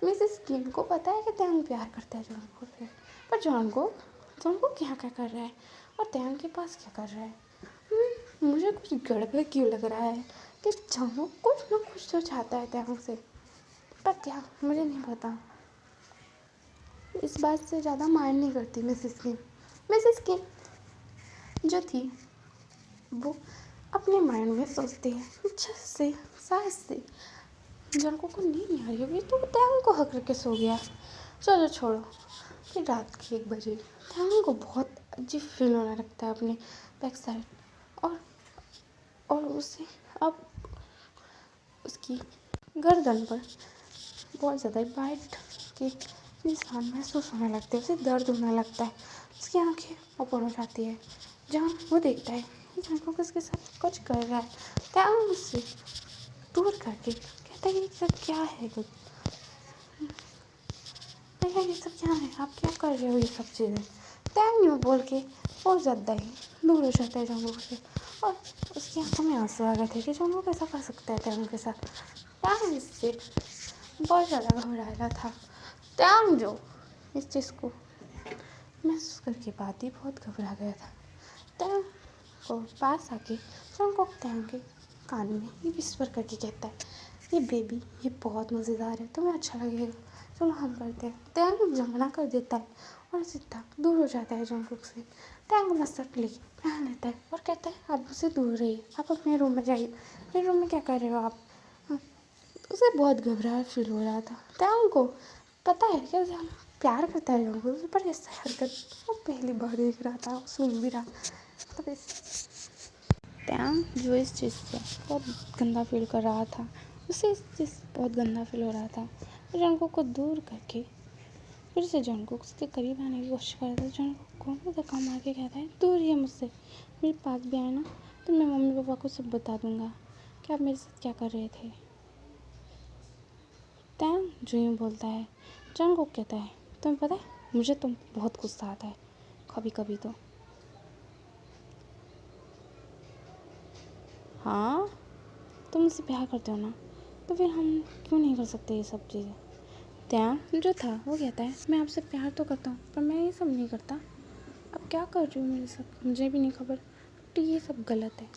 मिसेस किम को पता है कि टैंग प्यार करता है जंगू से, पर जंगू क्या क्या कर रहा है और टैंग के पास क्या कर रहा है। मुझे कुछ गड़बड़ क्यों लग रहा है कि जंगू कुछ ना कुछ तो चाहता है टैंग से, पर क्या मुझे नहीं पता। इस बात से ज़्यादा माइंड नहीं करती मिसेस किम जो थी वो अपने माइंड में सोचती है, छत से सास से जंगू को नींद नहीं आ रही होगी तो टैंग को हक करके सो गया। चलो छोड़ो। फिर रात के 1 बजे टैंग को बहुत अजीब फील होने लगता है अपने बैक साइड, और उसे अब उसकी गर्दन पर बहुत ज़्यादा वाइट के निशान महसूस होने लगते हैं। उसे दर्द होने लगता है, उसकी आंखें ऊपर हो जाती है। जहाँ वो देखता है कि जंगू उसके साथ कुछ कर रहा है, टैंग उससे दूर करके कहता है, ये सब क्या है, ये सब क्या है, आप क्या कर रहे हो ये सब चीज़ें। टैंग यूँ बोल के बहुत ज़्यादा ही दूर हो जाता है जंगू से, और उसकी आंखों में आंसू आ गए थे कि जंगू कैसा कर सकता है टैंग के साथ। टैंग इससे बहुत ज़्यादा घबराया था। टैंग जो इस चीज़ को महसूस करके बात ही बहुत घबरा गया था। टैंग को पास आके जंगू टैंग के कान में ये विस्पर करके कहता है, ये बेबी ये बहुत मज़ेदार है, तुम्हें अच्छा लगेगा, चलो हम करते हैं। टैंग जमना कर देता है और सीधा दूर हो जाता है जंगू से। टैंग मस्तक लेके पहन लेता है और कहता है, आप उससे दूर रहिए, आप अपने रूम में जाइए। अपने रूम में क्या कर रहे हो आप। उसे बहुत घबराहट फील हो रहा था। टैंग को पता है क्या प्यार करता है जंगू से, पर ऐसा हरकत वो पहली बार देख रहा था, सुन भी रहा। तब टैंग जो इस चीज़ से बहुत गंदा फील कर रहा था, उसे इस चीज़ बहुत गंदा फील हो रहा था। जंगू को दूर करके फिर से जंगू उसके करीब आने की कोशिश करता है। जंगू को धक्का मार के कहता है, दूर ही मुझसे, मेरे पास भी आए ना तो मैं मम्मी पापा को सब बता दूंगा कि आप मेरे साथ क्या कर रहे थे। टैंग जो यूँ बोलता है, जंगू कहता है, तुम्हें पता है मुझे तुम बहुत गुस्सा आता है कभी कभी तो। हाँ तुम मुझसे प्यार करते हो ना, तो फिर हम क्यों नहीं कर सकते ये सब चीज़ें। टैंग जो था वो कहता है, मैं आपसे प्यार तो करता हूँ पर मैं ये सब नहीं करता। अब क्या कर रही हूँ मेरे साथ मुझे भी नहीं खबर, तो ये सब गलत है,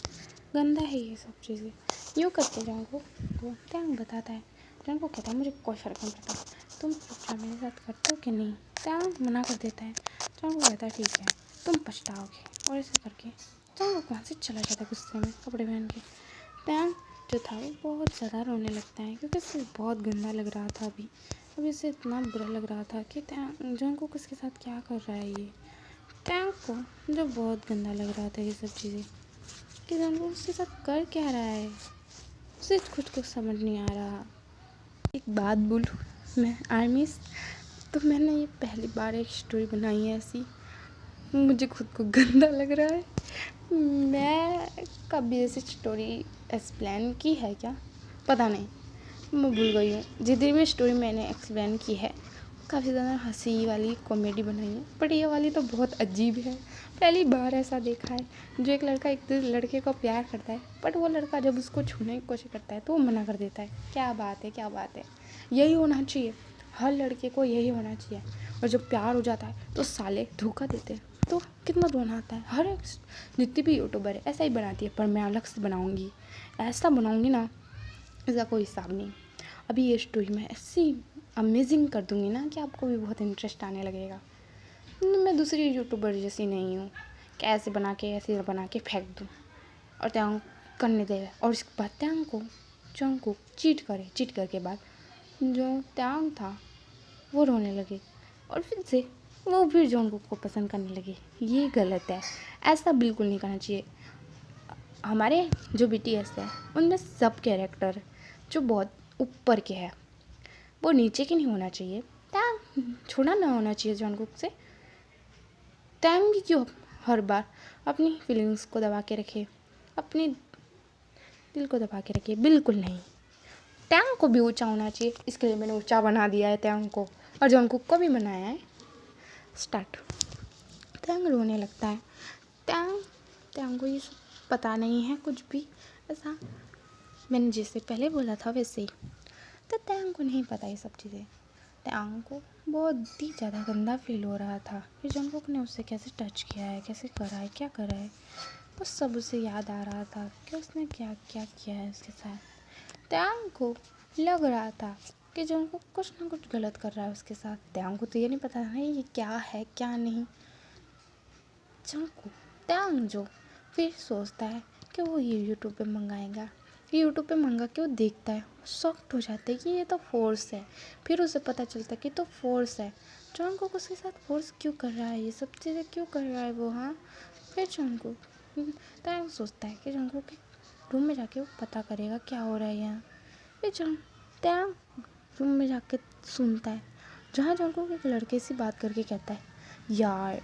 गंदा है ये सब चीज़ें, यूँ करके जंगू को टैंग बताता है। जंगू कहता है, मुझे कोई फ़र्क नहीं पड़ता तुम प्यार मेरे साथ करते हो कि नहीं। टैंग मना कर देता है। जंगू कहता है, ठीक है तुम पछताओगे, और ऐसे करके जंगू वहाँ से चला जाता है गुस्से में कपड़े पहन के। टैंग जो था वो बहुत ज़्यादा रोने लगता है क्योंकि उसे बहुत गंदा लग रहा था। अभी उसे इतना बुरा लग रहा था कि जंगू किसके साथ क्या कर रहा है ये। टैंग को जो बहुत गंदा लग रहा था ये सब चीज़ें कि जंगू उसके साथ कर क्या रहा है, उसे खुद को समझ नहीं आ रहा। एक बात बोलूँ मैं आर्मी, तो मैंने ये पहली बार एक स्टोरी बनाई है ऐसी, मुझे खुद को गंदा लग रहा है। मैं कभी ऐसी स्टोरी एक्सप्लेन की है क्या पता नहीं, मैं भूल गई हूँ। जितनी भी स्टोरी मैंने एक्सप्लेन की है काफ़ी ज़्यादा हंसी वाली कॉमेडी बनाई है, बट ये वाली तो बहुत अजीब है। पहली बार ऐसा देखा है जो एक लड़का एक लड़के को प्यार करता है, बट वो लड़का जब उसको छूने की कोशिश करता है तो वो मना कर देता है। क्या बात है, क्या बात है। यही होना चाहिए, हर लड़के को यही होना चाहिए। और जब प्यार हो जाता है तो साले धोखा देते हैं, तो कितना रोना आता है। हर एक जितनी भी यूट्यूबर है ऐसा ही बनाती है, पर मैं अलग से बनाऊँगी, ऐसा बनाऊँगी ना, इसका कोई हिसाब नहीं। अभी ये स्टोरी मैं ऐसी अमेजिंग कर दूँगी ना कि आपको भी बहुत इंटरेस्ट आने लगेगा। मैं दूसरी यूट्यूबर जैसी नहीं हूँ कि ऐसे बना के फेंक दूँ और त्यांग करने दे, और इसके बाद त्यांग को जंगकुक चीट करके बाद जो त्यांग था वो रोने लगे और फिर से वो फिर जंगकुक को पसंद करने लगे। ये गलत है, ऐसा बिल्कुल नहीं करना चाहिए। हमारे जो BTS है उनमें सब कैरेक्टर जो बहुत ऊपर के हैं वो नीचे के नहीं होना चाहिए। टैंग छोड़ा ना होना चाहिए जंगकुक से। टैंग क्यों हर बार अपनी फीलिंग्स को दबा के रखे, अपने दिल को दबा के रखे, बिल्कुल नहीं। टैंग को भी ऊंचा होना चाहिए, इसके लिए मैंने ऊंचा बना दिया है टैंग को, और जंगकुक को भी बनाया है। स्टार्ट। टैंग रोने लगता है। टैंग को ये पता नहीं है कुछ भी, ऐसा मैंने जैसे पहले बोला था वैसे ही। तो टैंग को नहीं पता ये सब चीज़ें। टैंग को बहुत ही ज़्यादा गंदा फील हो रहा था कि जंगकुक ने उससे कैसे टच किया है, कैसे करा है, क्या करा है, वो सब उसे याद आ रहा था कि उसने क्या क्या किया है उसके साथ। टैंग को लग रहा था कि जंगकुक कुछ ना कुछ गलत कर रहा है उसके साथ। टैंग को तो ये नहीं पता था ये क्या है क्या नहीं। जंगकुक टैंग जो फिर सोचता है कि वो ये यूट्यूब पे मंगाएगा। यूट्यूब पे मंगा के वो देखता है, शॉक्ड हो जाता है कि ये तो फोर्स है। फिर उसे पता चलता है कि तो फोर्स है। जंगकुक उसके साथ फोर्स क्यों कर रहा है, ये सब चीज़ें क्यों कर रहा है वो। हाँ, फिर जंगकुक टैंग सोचता है कि जंगकुक के रूम में जाके वो पता करेगा क्या हो रहा है यहाँ। फिर टैंग रूम में जाके सुनता है जहाँ जंगकुक एक लड़के से बात करके कहता है, यार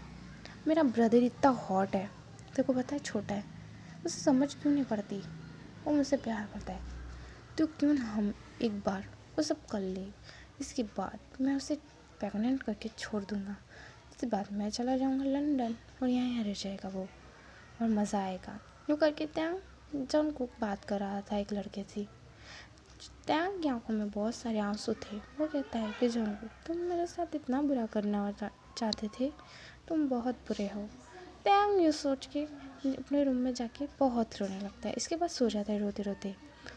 मेरा ब्रदर इतना हॉट है, तेरे को पता है छोटा है, उसे समझ क्यों नहीं पड़ती, वो मुझसे प्यार करता है, तो क्यों ना हम एक बार वो सब कर ले। इसके बाद मैं उसे प्रेग्नेंट करके छोड़ दूँगा। इसके बाद मैं चला जाऊँगा लंदन और यहाँ रह जाएगा वो, और मज़ा आएगा। यूँ करके टैंग जंगकुक बात कर रहा था एक लड़के से। टैंग की आंखों में बहुत सारे आंसू थे। वो कहता है कि जंगकुक तुम मेरे साथ इतना बुरा करना चाहते थे, तुम बहुत बुरे हो। टैंग ये सोच के अपने रूम में जाके बहुत रोने लगता है। इसके बाद सो जाता है रोते रोते।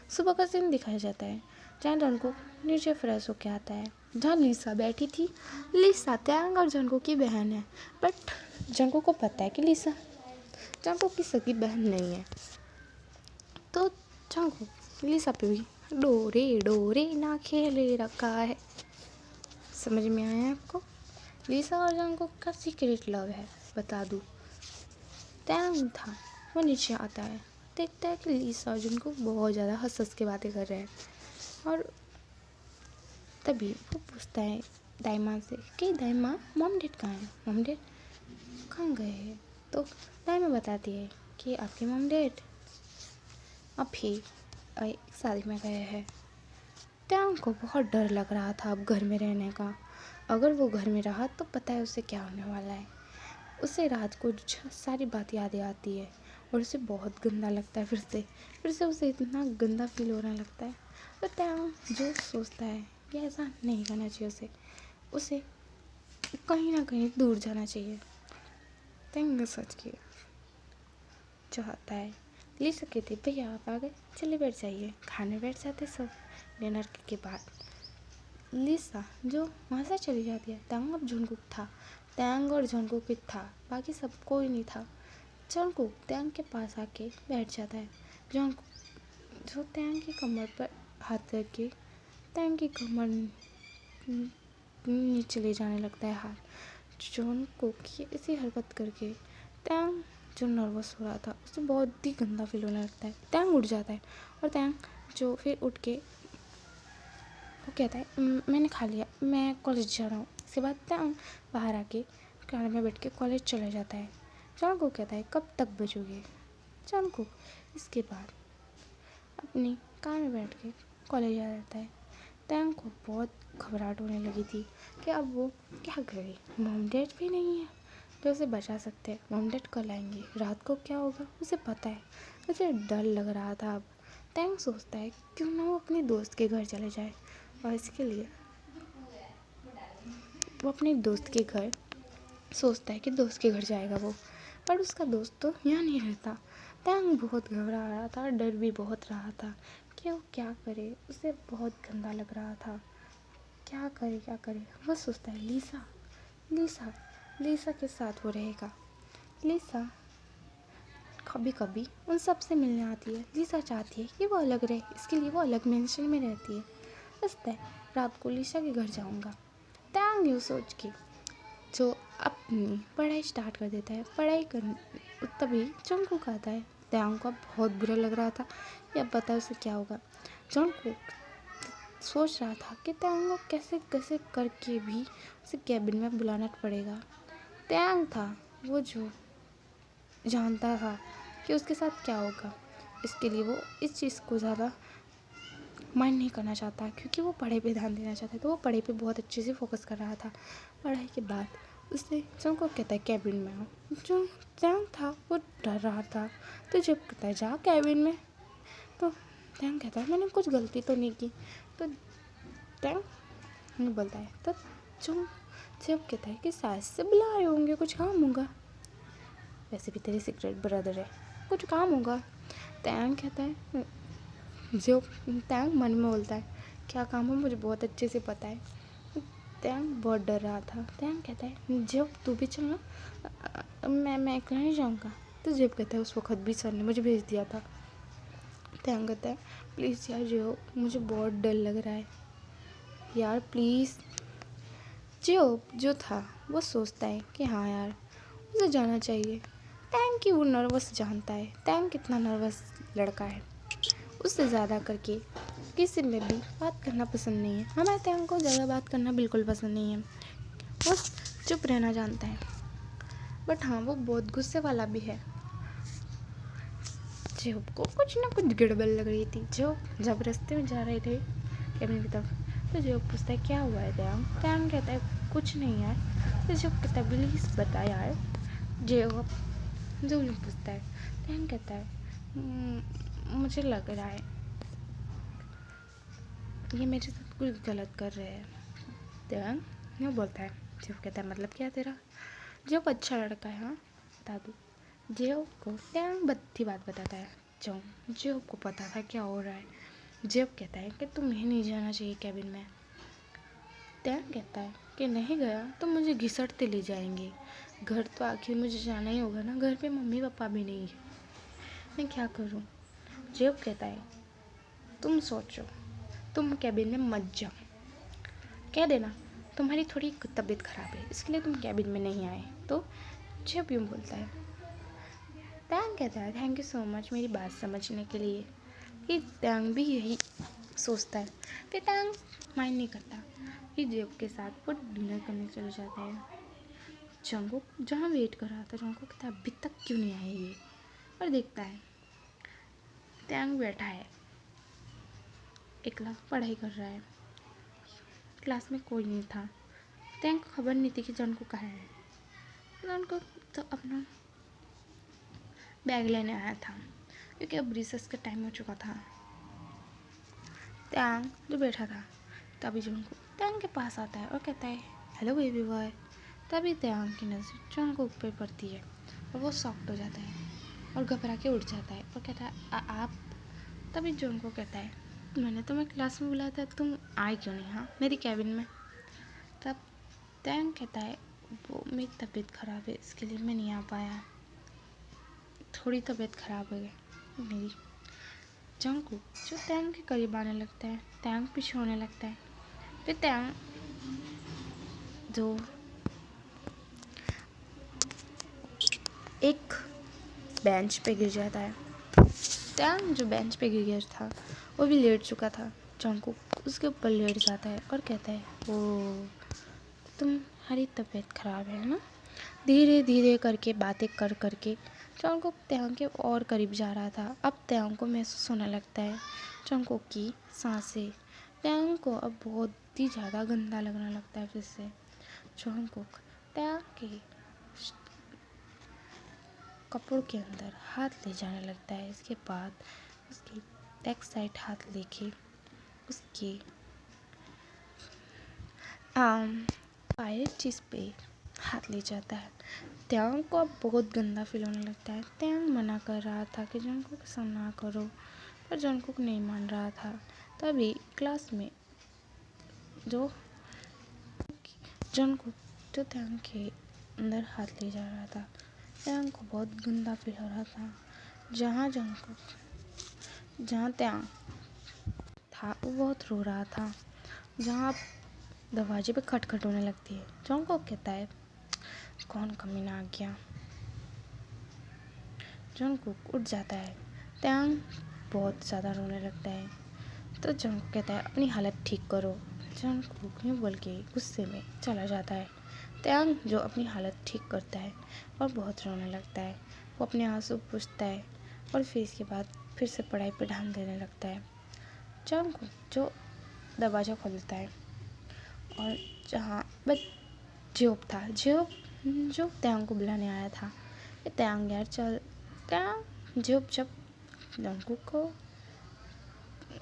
सुबह का सीन दिखाया जाता है जहाँ जंगकुक नीचे फ्रेश होके आता है, जहाँ लीसा बैठी थी। लीसा टैंग और जंगकुक की बहन है, बट जंगकुक को पता है कि लीसा जंगकुक की सगी बहन नहीं है। तो जंगकुक लीसा पे भी डोरे डोरे ना खेले रखा है। समझ में आया आपको? लीसा और जंगकुक का सीक्रेट लव है, बता दूँ। टैंग था वो नीचे आता है, देखता है कि लीसा और जंगकुक बहुत ज़्यादा हंस के बातें कर रहे हैं, और तभी वो पूछता है दाइमा से कि दाइमा मॉम डैड कहाँ है, मॉम डैड कहाँ गए हैं। तो दाइमा बताती है कि आपके मॉम डैड अभी शादी में गए हैं। टैंग को बहुत डर लग रहा था अब घर में रहने का। अगर वो घर में रहा तो पता है उसे क्या होने वाला है। उसे रात को सारी बात यादें आती है और उसे बहुत गंदा लगता है। फिर से उसे इतना गंदा फील होने लगता है। तो टैंग जो सोचता है कि ऐसा नहीं करना चाहिए, उसे कहीं ना कहीं दूर जाना चाहिए। टैंग सोच के चाहता है। लीसा कहती भैया आप आ गए, चले बैठ जाइए। खाने बैठ जाते सब डिनर के बाद। लीसा जो वहाँ से चली जाती है। टैंग अब जंगकुक था, टैंग और जंगकुक था, बाकी सब कोई नहीं था। जंगकुक टैंग के पास आके बैठ जाता है। जंगकुक जो टैंग की कमर पर हाथ रख के टैंग की कमर नीचे ले जाने लगता है हाथ। जंगकुक की ऐसी हरकत करके टैंग जो नर्वस हो रहा था उसे बहुत ही गंदा फील होने लगता है। टैंग उठ जाता है और टैंग जो फिर उठ के वो कहता है मैंने खा लिया, मैं कॉलेज जा रहा हूँ। इसके बाद टैंग बाहर आके कार में बैठ के कॉलेज चला जाता है। जंगकुक कहता है कब तक बचोगे। जंगकुक इसके बाद अपनी कार में बैठ के कॉलेज आ जाता है। टैंग को बहुत घबराहट होने लगी थी कि अब वो क्या करे। मॉम डैड भी नहीं है तो उसे बचा सकते हैं। मॉम डैड कल आएंगे, रात को क्या होगा उसे पता है। उसे डर लग रहा था। अब टैंग सोचता है क्यों ना वो अपने दोस्त के घर चले जाए, और इसके लिए वो अपने दोस्त के घर सोचता है कि दोस्त के घर जाएगा वो, पर उसका दोस्त तो यहाँ नहीं रहता। टैंग बहुत घबरा रहा था, डर भी बहुत रहा था कि वो क्या करे। उसे बहुत गंदा लग रहा था, क्या करे। वो सोचता है लीसा के साथ वो रहेगा। लीसा कभी कभी उन सब से मिलने आती है। लीसा चाहती है कि वो अलग रहे, इसके लिए वो अलग मेंशन में रहती है। सोचता है रात को लीसा के घर जाऊंगा। टैंग यूँ सोच के जो अपनी पढ़ाई स्टार्ट कर देता है। पढ़ाई कर तभी जंगकुक आता है। टैंग को बहुत बुरा लग रहा था कि अब पता उसे क्या होगा। जंगकुक सोच रहा था कि टैंग को कैसे कैसे करके भी उसे कैबिन में बुलाना पड़ेगा। टैंग था वो जो जानता था कि उसके साथ क्या होगा, इसके लिए वो इस चीज़ को ज़्यादा माइंड नहीं करना चाहता, क्योंकि वो पढ़ाई पे ध्यान देना चाहता है। तो वो पढ़ाई पे बहुत अच्छे से फोकस कर रहा था। पढ़ाई के बाद उसने जंगकुक कहता है कैबिन में आओ। जो टैंग था वो डर रहा था, तो जब कहता है जा कैबिन में, तो टैंग कहता है मैंने कुछ गलती तो नहीं की। तो टैंग नहीं बोलता है, तो जब कहता है कि सास से बुलाए होंगे, कुछ काम होगा, वैसे भी तेरे सीक्रेट ब्रदर है, कुछ काम होगा। टैंग कहता है जो टैंग मन में बोलता है क्या काम है मुझे बहुत अच्छे से पता है। टैंग बहुत डर रहा था। टैंग कहता है जब तू भी चलना, मैं अकेला नहीं जाऊँगा। तो जब कहता है उस वक्त भी सर ने मुझे भेज दिया था। टैंग कहता है प्लीज़ यार जो मुझे बहुत डर लग रहा है यार, प्लीज़। जो था वो सोचता है कि हाँ यार उसे जाना चाहिए। टैंग की वो नर्वस जानता है। टैंग कितना नर्वस लड़का है। उससे ज़्यादा करके किसी में भी बात करना पसंद नहीं है। हमारे टैंग को ज़्यादा बात करना बिल्कुल पसंद नहीं है, वो चुप रहना जानता है। बट हाँ वो बहुत गुस्से वाला भी है। जेब को कुछ ना कुछ गड़बड़ लग रही थी। जब रास्ते में जा रहे थे कैबिन की तरफ, तो जेब पूछता है क्या हुआ है टैंग। टैंग कहता है कुछ नहीं यार। तो जेब कहता है प्लीज़ बता यार। जेब पूछता है। टैंग कहता है मुझे लग रहा है ये मेरे साथ कुछ गलत कर रहे हैं। टैंग यूँ बोलता है। जेब कहता है मतलब क्या तेरा। जेब अच्छा लड़का है, हाँ बता दूँ। जेब को टैंग बत्ती बात बताता है। जेब को पता था क्या हो रहा है। जेब कहता है कि तुम्हें नहीं जाना चाहिए कैबिन में। टैंग कहता है कि नहीं गया तो मुझे घिसटते ले जाएंगे। घर तो आखिर मुझे जाना ही होगा ना, घर पे मम्मी पापा भी नहीं है, मैं क्या करूँ। जेब कहता है तुम सोचो, तुम कैबिन में मत जाओ, कह देना तुम्हारी थोड़ी तबीयत ख़राब है इसके लिए तुम कैबिन में नहीं आए। तो जेब यूँ बोलता है। टैंग कहता है थैंक यू सो मच मेरी बात समझने के लिए। कि टैंग भी यही सोचता है कि टैंग माइंड नहीं करता कि जेब के साथ वो डिनर करने चले जाता है। जंगकुक जहाँ वेट कर रहा था, जंगकुक कहता है अभी तक क्यों नहीं आए ये, और देखता है टैंग बैठा है एकला पढ़ाई कर रहा है। क्लास में कोई नहीं था। टैंग को खबर नहीं थी कि जंगकुक कहाँ है। जंगकुक तो अपना बैग लेने आया था क्योंकि अब रिसेस का टाइम हो चुका था। टैंग जो बैठा था, तभी जंगकुक टैंग के पास आता है और कहता है हेलो बेबी बॉय। तभी टैंग की नज़र जंगकुक पे पड़ती है और वो शॉक्ड हो जाता है और घबरा के उठ जाता है और कहता है आप। तभी जंगकुक कहता है मैंने तुम्हें क्लास में बुलाया था, तुम आए क्यों नहीं हाँ मेरी कैबिन में। तब टैंग कहता है वो मेरी तबीयत ख़राब है इसके लिए मैं नहीं आ पाया, थोड़ी तबीयत ख़राब है मेरी। जंगकुक जो टैंग के करीब आने लगता है, टैंग पीछे होने लगता है। फिर टैंग जो एक बेंच पे गिर जाता है। टैंग जो बेंच पे गिर गया था वो भी लेट चुका था। जंगकुक उसके ऊपर लेट जाता है और कहता है ओ तुम्हारी तबीयत ख़राब है ना। धीरे धीरे करके बातें कर करके जंगकुक टैंग के और करीब जा रहा था। अब टैंग को महसूस होने लगता है जंगकुक की सांसें। त्यांग को अब बहुत ही ज़्यादा गंदा लगने लगता है फिर से। जंगकुक त्यांग के कपड़ों के अंदर हाथ ले जाने लगता है। इसके बाद उसकी बैक साइड हाथ लेके उसके पायरेट चीज़ पे हाथ ले जाता है। त्यांग को अब बहुत गंदा फील होने लगता है। त्यांग मना कर रहा था कि जंगकुक ऐसा ना करो, पर जंगकुक नहीं मान रहा था। तभी क्लास में जो जंगकुक जो त्यांग के अंदर हाथ ले जा रहा था, त्यांग को बहुत गंदा फील हो रहा था। जहाँ त्यांग था वो बहुत रो रहा था। जहाँ दरवाजे पे खटखट होने लगती है। जंगकुक कहता है कौन कमीना आ गया। जंगकुक उठ जाता है। त्यांग बहुत ज़्यादा रोने लगता है। तो जंगकुक कहता है अपनी हालत ठीक करो। जंगकुक यूँ बोल के गुस्से में चला जाता है। त्यांग जो अपनी हालत ठीक करता है और बहुत रोने लगता है। वो अपने आंसू पोंछता है और फिर इसके बाद फिर से पढ़ाई पर ध्यान देने लगता है। जंगकुक जो दरवाज़ा खोलता है और जहाँ जियोप था, जियोप जो त्यांग को बुलाने आया था, ये त्यांग यार चल। त्यांग जियोप जब जंगकुक को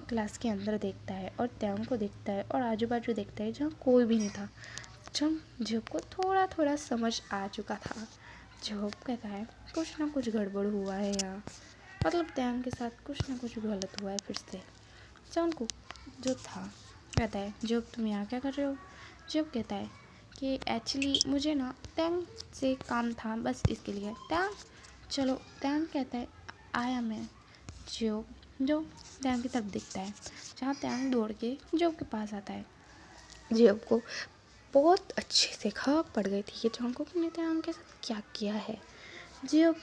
क्लास के अंदर देखता है और त्यांग को देखता है और आजू बाजू देखता है जहाँ कोई भी नहीं था, जब जियोप को थोड़ा थोड़ा समझ आ चुका था। जियोप कहता है कुछ ना कुछ गड़बड़ हुआ है यहाँ, मतलब त्यांग के साथ कुछ ना कुछ गलत हुआ है फिर से। जंगकुक जो था कहता है जियोप तुम यहाँ क्या कर रहे हो। जियोप कहता है कि एक्चुअली मुझे ना त्यांग से काम था, बस इसके लिए। त्यांग चलो। त्यांग कहता है आया मैं। जियोप जो त्यांग की तरफ दिखता है, जहाँ त्यांग दौड़ के जियोप के पास आता है। जियोप को बहुत अच्छे से खबर पड़ गई थी कि जंगकुक ने त्यांग के साथ क्या किया है। जियोप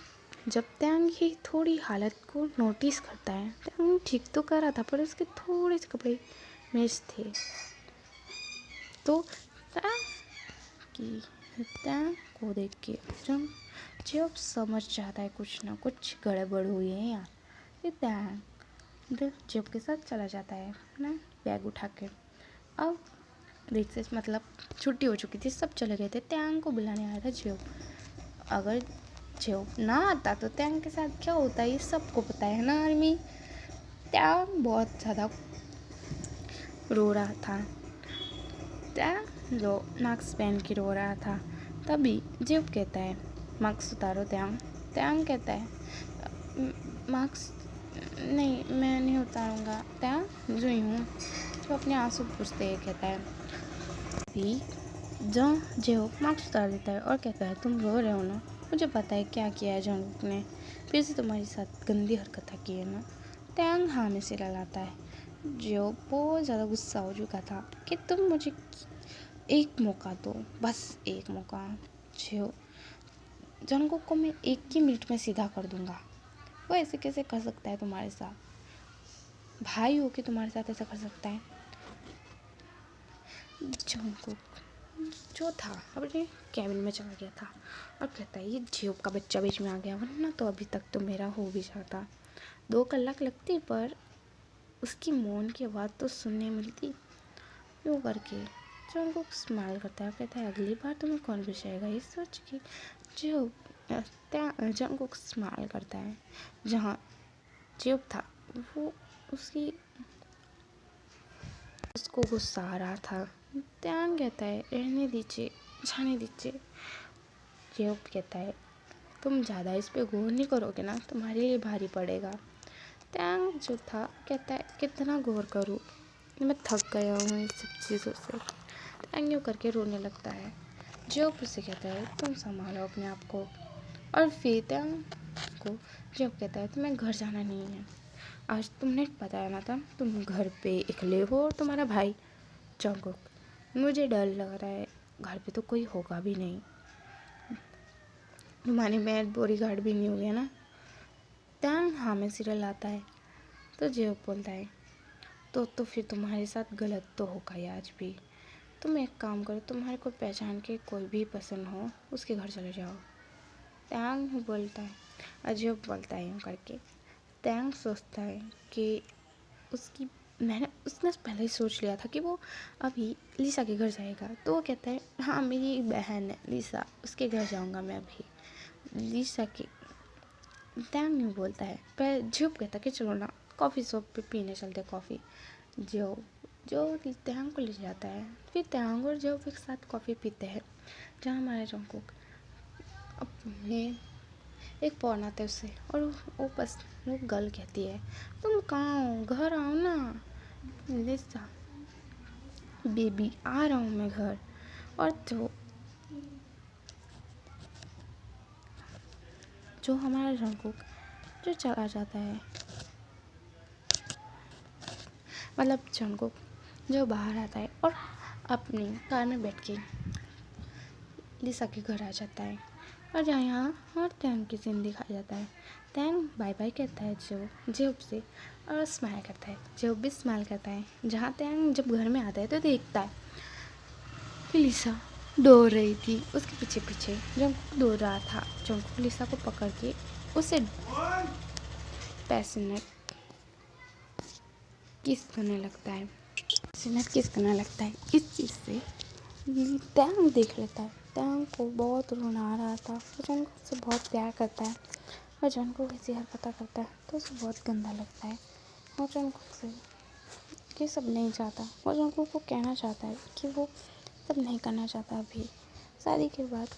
जब त्यांग की थोड़ी हालत को नोटिस करता है, त्यांग ठीक तो कर रहा था पर उसके थोड़े से कपड़े मिस थे, तो त्यांग को देख के जियोप समझ जाता है कुछ ना कुछ गड़बड़ हुई है यहाँ। ये त्यांग जियोप के साथ चला जाता है ना बैग उठा के। अब रिसेस मतलब छुट्टी हो चुकी थी, सब चले गए थे। त्यांग को बुलाने आया था जियोप। अगर जियोप ना आता तो त्यांग के साथ क्या होता ये सबको पता है ना आर्मी। त्यांग बहुत ज़्यादा रो रहा था। त्यांग जो मास्क पहन के रो रहा था। तभी जियोप कहता है मास्क उतारो त्यांग। त्यांग कहता है मास्क नहीं, मैं नहीं उतारूँगा। त्यांग जो यूँ जो अपने आंसू पूछते हुए कहता है भी जो जियोप मास्क उतार देता है और कहता है तुम रो रहे हो ना, मुझे पता है क्या किया है जंगकुक ने, फिर से तुम्हारे साथ गंदी हरकत की है ना। त्यांग हाँ में सिर हिलाता है। जियोप बहुत ज़्यादा गुस्सा हो चुका था कि तुम मुझे एक मौका दो, बस एक मौका। जियोप जंगकुक को मैं एक ही मिनट में सीधा कर दूंगा। वो ऐसे कैसे कर सकता है तुम्हारे साथ, भाई हो के तुम्हारे साथ ऐसा कर सकता है। जंगकुक जो था अपने कैबिन में चला गया था और कहता है ये जियोप का बच्चा बीच में आ गया, वरना तो अभी तक तो मेरा हो भी जाता। 2 कलाक लगती पर उसकी मौन की आवाज़ तो सुनने मिलती। यूँ करके जंगकुक स्माइल करता है, कहता है अगली बार तुम्हें कौन बचाएगा, ये सोच के जंगकुक स्माइल करता है। जहाँ जियोप था वो उसको गुस्सा आ रहा था। त्यांग कहता है रहने दीजिए, जाने दीजिए। जियोप कहता है तुम ज़्यादा इस पे गौर नहीं करोगे ना, तुम्हारे लिए भारी पड़ेगा। त्यांग जो था कहता है कितना गौर करूँ, मैं थक गया हूँ इस सब चीज़ों से। त्यांग यूँ करके रोने लगता है। जियोप उससे कहता है तुम संभालो अपने आप को। और फिर त्यांग को जियोप कहता है तुम्हें घर जाना नहीं है, आज तुमने बताया ना था तुम घर पे अकेले हो और तुम्हारा भाई। जंगकुक मुझे डर लग रहा है, घर पे तो कोई होगा भी नहीं, तुम्हारे में बॉडीगार्ड भी नहीं हो गया ना। त्यांग हाँ में सिर हिलाता है। तो जियोप बोलता है तो फिर तुम्हारे साथ गलत तो होगा ही आज भी। तुम एक काम करो, तुम्हारे को पहचान के कोई भी पसंद हो उसके घर चले जाओ। त्यांग बोलता है, अजियोप बोलता है यूँ करके। त्यांग सोचता है कि उसकी मैंने उसने पहले ही सोच लिया था कि वो अभी लिसा के घर जाएगा, तो वो कहता है हाँ मेरी एक बहन है लिसा, उसके घर जाऊंगा मैं अभी। लिसा के टैंग नहीं बोलता है, पर झुप कहता कि चलो ना कॉफ़ी शॉप पे पीने चलते कॉफ़ी। जो जो टैंग को ले जाता है, फिर टैंग और जो एक साथ कॉफ़ी पीते हैं, जहाँ हमारे जंगकुक अपने एक फ़ोन आता है उससे, और वो गर्ल कहती है तुम कहाँ हो, घर आओ ना। लिसा बेबी आ रहा हूँ मैं घर। और जो हमारा जंगकुक जो चला जाता है, मतलब जंगकुक जो बाहर आता है और अपनी कार में बैठ के लिसा के घर आ जाता है, और जहाँ यहाँ और टैंग की सीन दिखाया जाता है। टैंग बाय बाय कहता है जेब से, और स्माइल करता है, जेब भी स्माइल करता है। जहाँ टैंग जब घर में आता है तो देखता है कि लिसा दौड़ रही थी उसके पीछे पीछे। जंगकुक दौड़ रहा था, जंगकुक लिसा को पकड़ के उसे पैशनेट किस करने लगता है, इस चीज़ से टैंग देख लेता है। टैंग को बहुत रोना आ रहा था, वो जंगकुक से बहुत प्यार करता है, और जंगकुक ऐसी हरकतें करता है तो उसे बहुत गंदा लगता है। और जंगकुक से ये सब नहीं चाहता, और जंगकुक को कहना चाहता है कि वो सब नहीं करना चाहता अभी। शादी के बाद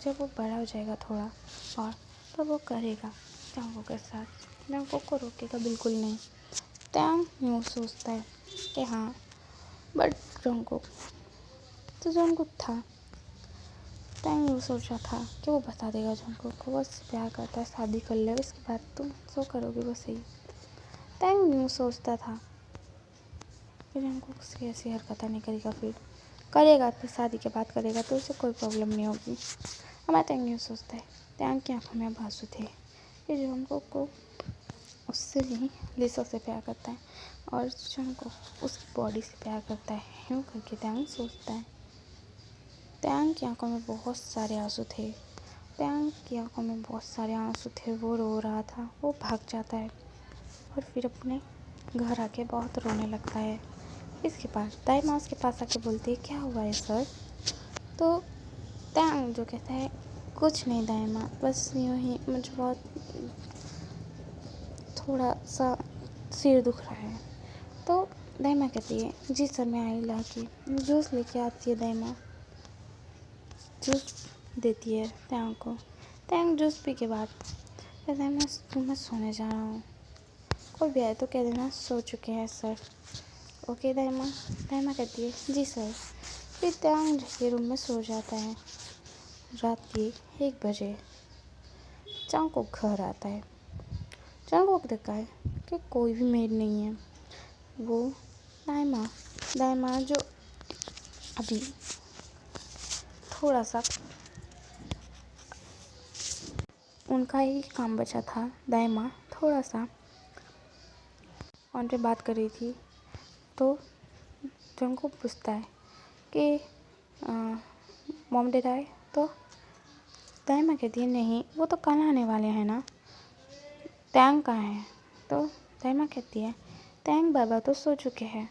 जब वो बड़ा हो जाएगा थोड़ा, और तब वो करेगा जंगकुक के साथ, जंगकुक को रोकेगा बिल्कुल नहीं। टैंग यूँ सोचता है कि हाँ, बट जंगकुक था। टैंग यूँ सोचा था कि वो बता देगा जंगकुक को वो उससे प्यार करता है, शादी कर ले, उसके बाद तुम जो करोगे वो सही। टैंग यूँ सोचता था कि जंगकुक से ऐसी हरकतें नहीं करेगा, फिर करेगा तो शादी के बाद करेगा तो उसे कोई प्रॉब्लम नहीं होगी। हमारा टैंग यूँ सोचता है। टैंग की आंखों में आंसू थे कि जंगकुक को उससे भी लिसा से प्यार करता है, और जंगकुक उसकी बॉडी से प्यार करता है। यूँ करके टैंग सोचता है। टैंग की आंखों में बहुत सारे आंसू थे। वो रो रहा था। वो भाग जाता है और फिर अपने घर आके बहुत रोने लगता है। इसके पास दाइमा उसके पास आके बोलती है क्या हुआ है सर। तो टैंग जो कहता है कुछ नहीं दाइमा, बस यूँ ही मुझे बहुत थोड़ा सा सिर दुख रहा है। तो दाइमा कहती है जी सर मैं आई ला के जूस लेके आती है। दाइमा जूस देती है टैंग को। टैंग जूस पी के बाद कहता है मैं सोने जा रहा हूँ, कोई भी आए तो कह देना सो चुके हैं सर। ओके दाइमा। दाइमा कहती है जी सर। फिर टैंग के रूम में सो जाता है। रात के 1 बजे जंगकुक घर आता है। जंगकुक देखता है कि कोई भी मेड नहीं है। वो दाइमा जो अभी थोड़ा सा उनका ही काम बचा था, दाइमा थोड़ा सा फोन पे बात कर रही थी। तो जंगकुक पूछता है कि मॉम डैड आए। तो दाइमा कहती है नहीं वो तो कल आने वाले हैं ना, टैंग कहाँ है। तो दाइमा कहती है टैंग बाबा तो सो चुके हैं।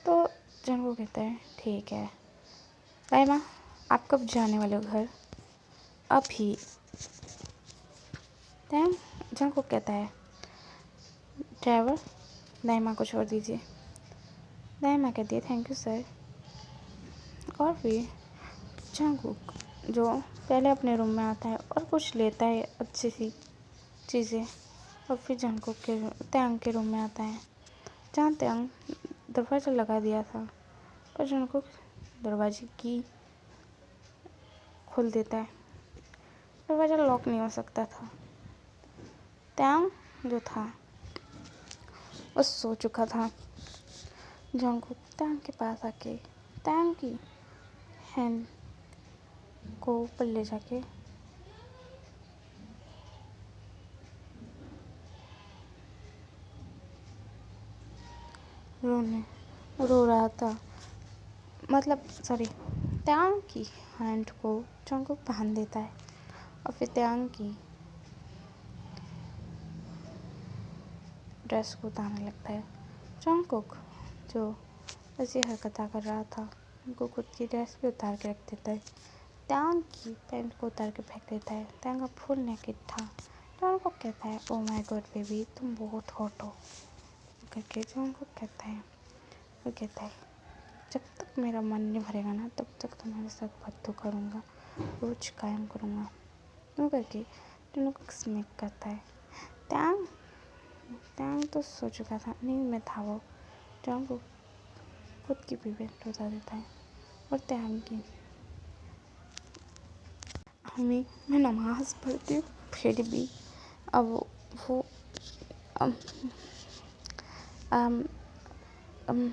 तो जंगकुक कहता है ठीक है दाइमा आप कब जाने वाले हो घर। अभी। टैंग जंगकुक कहता है ड्राइवर दाइमा को छोड़ दीजिए। दाइमा कहती है थैंक यू सर। और फिर जंगकुक जो पहले अपने रूम में आता है और कुछ लेता है अच्छी सी चीज़ें, और फिर जंगकुक के टैंग के रूम में आता है जहाँ टैंग दरवाज़ा लगा दिया था, पर जंगकुक दरवाजे की खोल देता है। दरवाज़ा लॉक नहीं हो सकता था। टैंग जो था वो सो चुका था। जंगकुक टैंग के पास आके टैंग की हैंड को ऊपर ले जाके रो रहा था। टैंग की हैंड को जंगकुक बांध देता है, और फिर टैंग की ड्रेस को उतारने लगता है। जंगकुक जो ऐसी हरकतें कर रहा था, उनको खुद की ड्रेस भी उतार के रख देता है, त्यांग की पैंट को उतार के फेंक देता है। त्यांग का फुल नेकेड था। जंगकुक कहता है ओ माय गॉड बेबी तुम बहुत हॉट हो करके। जंगकुक कहता है जब तक मेरा मन नहीं भरेगा ना तब तक तुम्हारे साथ बातें करूँगा, रोज कायम करूँगा यूँ करके जंगकुक स्मैक करता है। त्यांग तो सो चुका था, नींद में था वो। जंगकुक खुद की भी पैंट उतार देता है और त्यांग की अम्मी मैं नमाज़ पढ़ती हूँ फिर भी अब वो अम, अम, अम,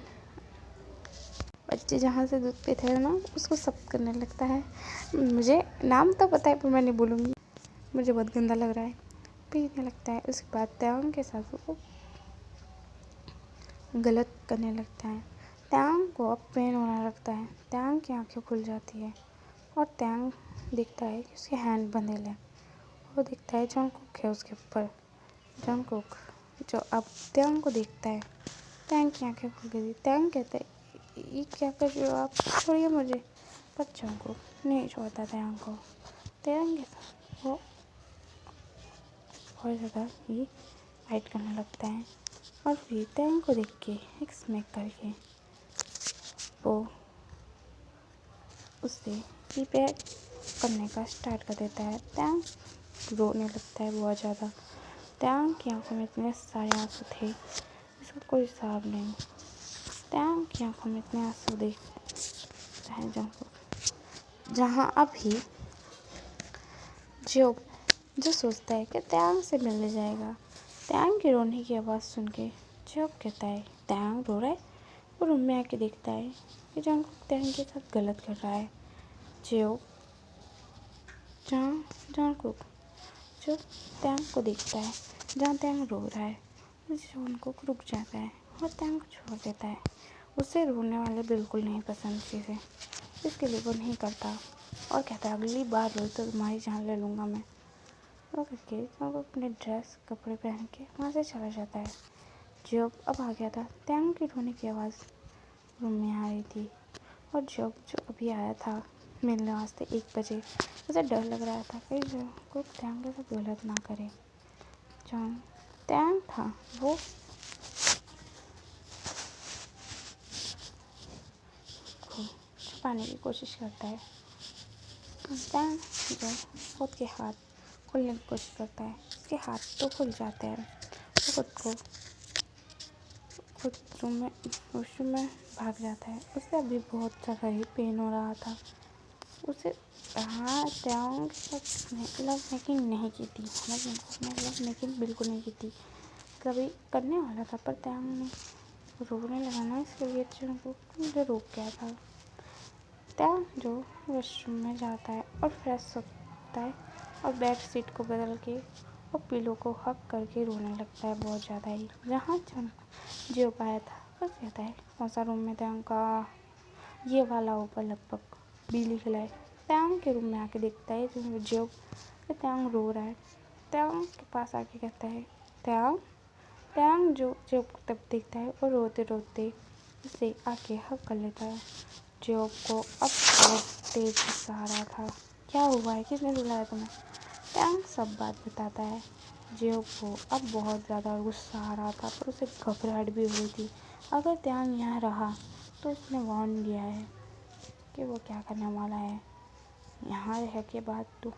बच्चे जहाँ से दूध पीते हैं ना उसको सब करने लगता है। मुझे नाम तो पता है पर मैं नहीं बोलूँगी, मुझे बहुत गंदा लग रहा है। पीने लगता है। उसके बाद त्यांग के साथ वो गलत करने लगता है। त्यांग को अब पेन होने लगता है। त्यांग की आंखें खुल जाती है और त्यांग देखता है कि उसके हैंड बंधे हैं। वो देखता है जंगकुक है उसके ऊपर। जंगकुक जो अब त्यांग को देखता है, त्यांग की आंखें खुल गई। त्यांग कहता है ये क्या कर रहे हो आप, छोड़िए मुझे। पर जंगकुक नहीं छोड़ता त्यांग को। त्यांग के साथ वो बहुत ज़्यादा ही फाइट करने लगता है और फिर त्यांग को देख के एक स्मैक करके वो उससे प्रिपेयर करने का स्टार्ट कर देता है। त्यांग रोने लगता है बहुत ज़्यादा। त्यांग की आंखों में इतने सारे आंसू थे इसका कोई हिसाब नहीं। त्यांग की आंखों में इतने आंसू देखता है जंगकुक, जहाँ अभी जो सोचता है कि त्यांग से मिलने जाएगा। त्यांग के रोने की आवाज़ सुन के जॉब कहता है त्यांग रो रहा है। वो रूम में आके देखता है कि जंगकुक त्यांग के साथ गलत कर रहा है। जंगकुक जो त्यांग को देखता है जहाँ त्यांग रो रहा है, जंगकुक रुक जाता है और त्यांग को छोड़ देता है। उसे रोने वाले बिल्कुल नहीं पसंद चीज़ें, इसके लिए वो नहीं करता और कहता है अगली बार रोई तो तुम्हारी जान ले लूँगा मैं। वो करके जंगकुक अपने ड्रेस कपड़े पहन के वहाँ से चला जाता है। जॉब अब आ गया था। त्यांग की रोने की आवाज़ रूम में आ रही थी और जॉब जो अभी आया था मिलने वास्ते 1 बजे, उसे डर लग रहा था कि जंगकुक त्यांग के साथ गलत ना करे। त्यांग था वो छुपाने की कोशिश करता है। त्यांग जो खुद के हाथ खोलने की कोशिश करता है, उसके हाथ तो खुल जाते हैं। वो खुद वॉशरूम में भाग जाता है। उसे अभी बहुत ज़्यादा ही पेन हो रहा था। उसे त्यांग के साथ लव मेकिंग नहीं की थी। लव मेकिंग बिल्कुल नहीं की थी, कभी करने वाला था पर त्यांग ने रोने लगा ना, इसके लिए जंगकुक मुझे रोक गया था। त्यांग जो वॉशरूम में जाता है और फ्रेश होता है और बेड शीट को बदल के और पिलो को हक करके रोने लगता है बहुत ज़्यादा ही। जहाँ जो पाया था वो कहता है कौन सा रूम में त्यांग का, ये वाला ऊपर लगभग बिजली खिलाए। त्यांग के रूम में आके देखता है जो त्यांग रो रहा है। त्यांग के पास आके कहता है त्यांग जो तब देखता है और रोते रोते उसे आके हक कर लेता है। जॉब को अब बहुत तेज गुस्सा आ रहा था। क्या हुआ है, किसने रुलाया तुम्हें? त्यांग सब बात बताता है। जॉब को अब बहुत ज़्यादा गुस्सा आ रहा था पर उसे घबराहट भी हो रही थी। अगर त्यांग यहाँ रहा तो उसने वार्न दिया है कि वो क्या करने वाला है। यहाँ रह के बाद तो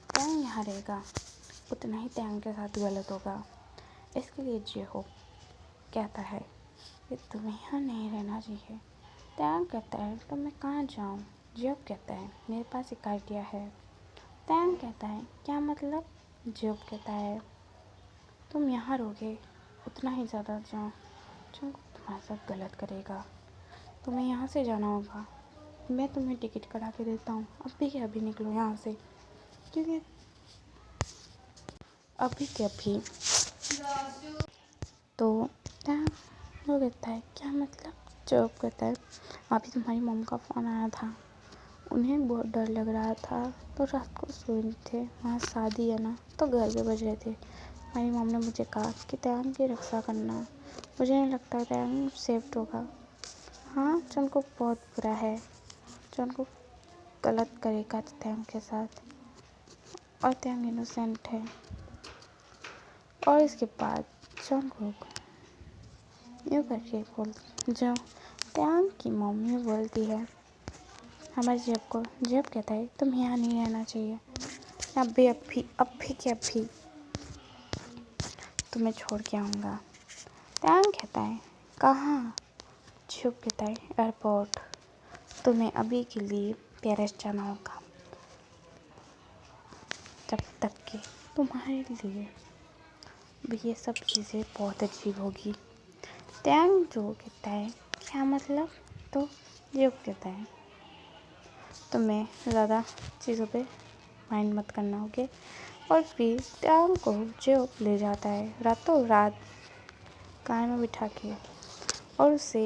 त्यांग यहाँ रहेगा उतना ही त्यांग के साथ गलत होगा। इसके लिए जो कहता है कि तुम्हें यहाँ नहीं रहना चाहिए। त्यांग कहता है तो मैं कहाँ जाऊँ? जॉब कहता है मेरे पास एक आइडिया है। त्यांग कहता है क्या मतलब? जॉब कहता है तुम यहाँ रहोगे उतना ही ज़्यादा जो तुम्हारे साथ गलत करेगा, तुम्हें यहाँ से जाना होगा। मैं तुम्हें टिकट करा के देता हूँ, अभी के अभी निकलो यहाँ से, क्योंकि अभी के अभी। तो वो कहता है क्या मतलब? जॉब कहता है अभी तुम्हारी मम्मी का फ़ोन आया था, उन्हें बहुत डर लग रहा था तो रात को सोए नहीं थे। वहाँ शादी है ना तो घर के बज रहे थे, मेरी मॉम ने मुझे कहा कि तयांग की रक्षा करना। मुझे नहीं लगता तयांग सेफ्ट होगा। हाँ, जंगकुक बहुत बुरा है। जंगकुक गलत करेगा तयांग के साथ और तयांग इनोसेंट है। और इसके बाद जंगकुक यूँ करके जो तयांग की मम्मी बोलती है हमारे जेब कहता है तुम यहाँ नहीं रहना चाहिए, अभी के अभी तुम्हें छोड़ के आऊँगा। तयांग कहता है कहाँ? जेब कहता है एयरपोर्ट, तुम्हें अभी के लिए पेरिस जाना होगा, जब तक कि तुम्हारे लिए भी ये सब चीज़ें बहुत अजीब होगी। तयांग जो कहता है क्या मतलब? तो जेब कहता है तुम्हें ज़्यादा चीज़ों पे माइंड मत करना, होगे। और फिर तयांग को जेब ले जाता है रातों रात कार में बिठा के और उसे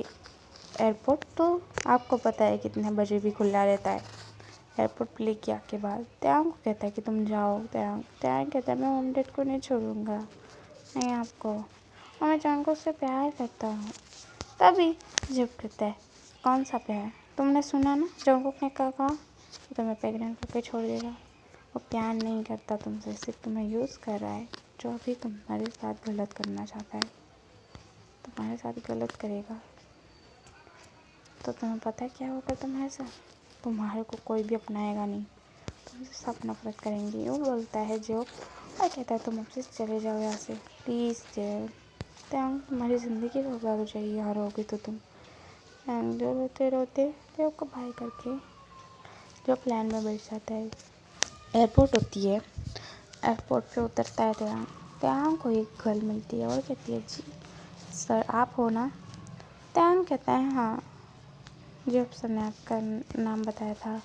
एयरपोर्ट, तो आपको पता है कितने बजे भी खुला रहता है, एयरपोर्ट पे लेके आके बाद तयांग को कहता है कि तुम जाओ। तयांग कहता है मैं मॉम डैड को नहीं छोड़ूंगा, नहीं आपको, और मैं जंगकुक से प्यार करता हूँ। तभी जब कहता है कौन सा प्यार? तुमने सुना ना जंगकुक ने कहा कि तुम्हें प्रेग्नेंट करके छोड़ देगा। वो प्यार नहीं करता तुमसे, सिर्फ तुम्हें यूज़ कर रहा है। जो अभी तुम्हारे साथ गलत करना चाहता है, तुम्हारे साथ गलत करेगा तो तुम्हें पता है क्या होगा तुम्हारे साथ? तुम्हारे को कोई भी अपनाएगा नहीं, तुमसे सब नफरत करेंगे। वो बोलता है जो और कहता है तुम अब से चले जाओ यहाँ से प्लीज़ जेब। तयांग तुम्हारी ज़िंदगी बर्बाद हो जाएगी यहाँ रहोगी तो तुम। तयांग जो रोते रोते जेब को बाय करके जो प्लान में बैठ जाता है। एयरपोर्ट होती है, एयरपोर्ट पे उतरता है तयांग। तयांग को एक गर्ल मिलती है और कहती है जी सर आप हो ना? तयांग कहता है हाँ, जेब सर ने आपका नाम बताया था।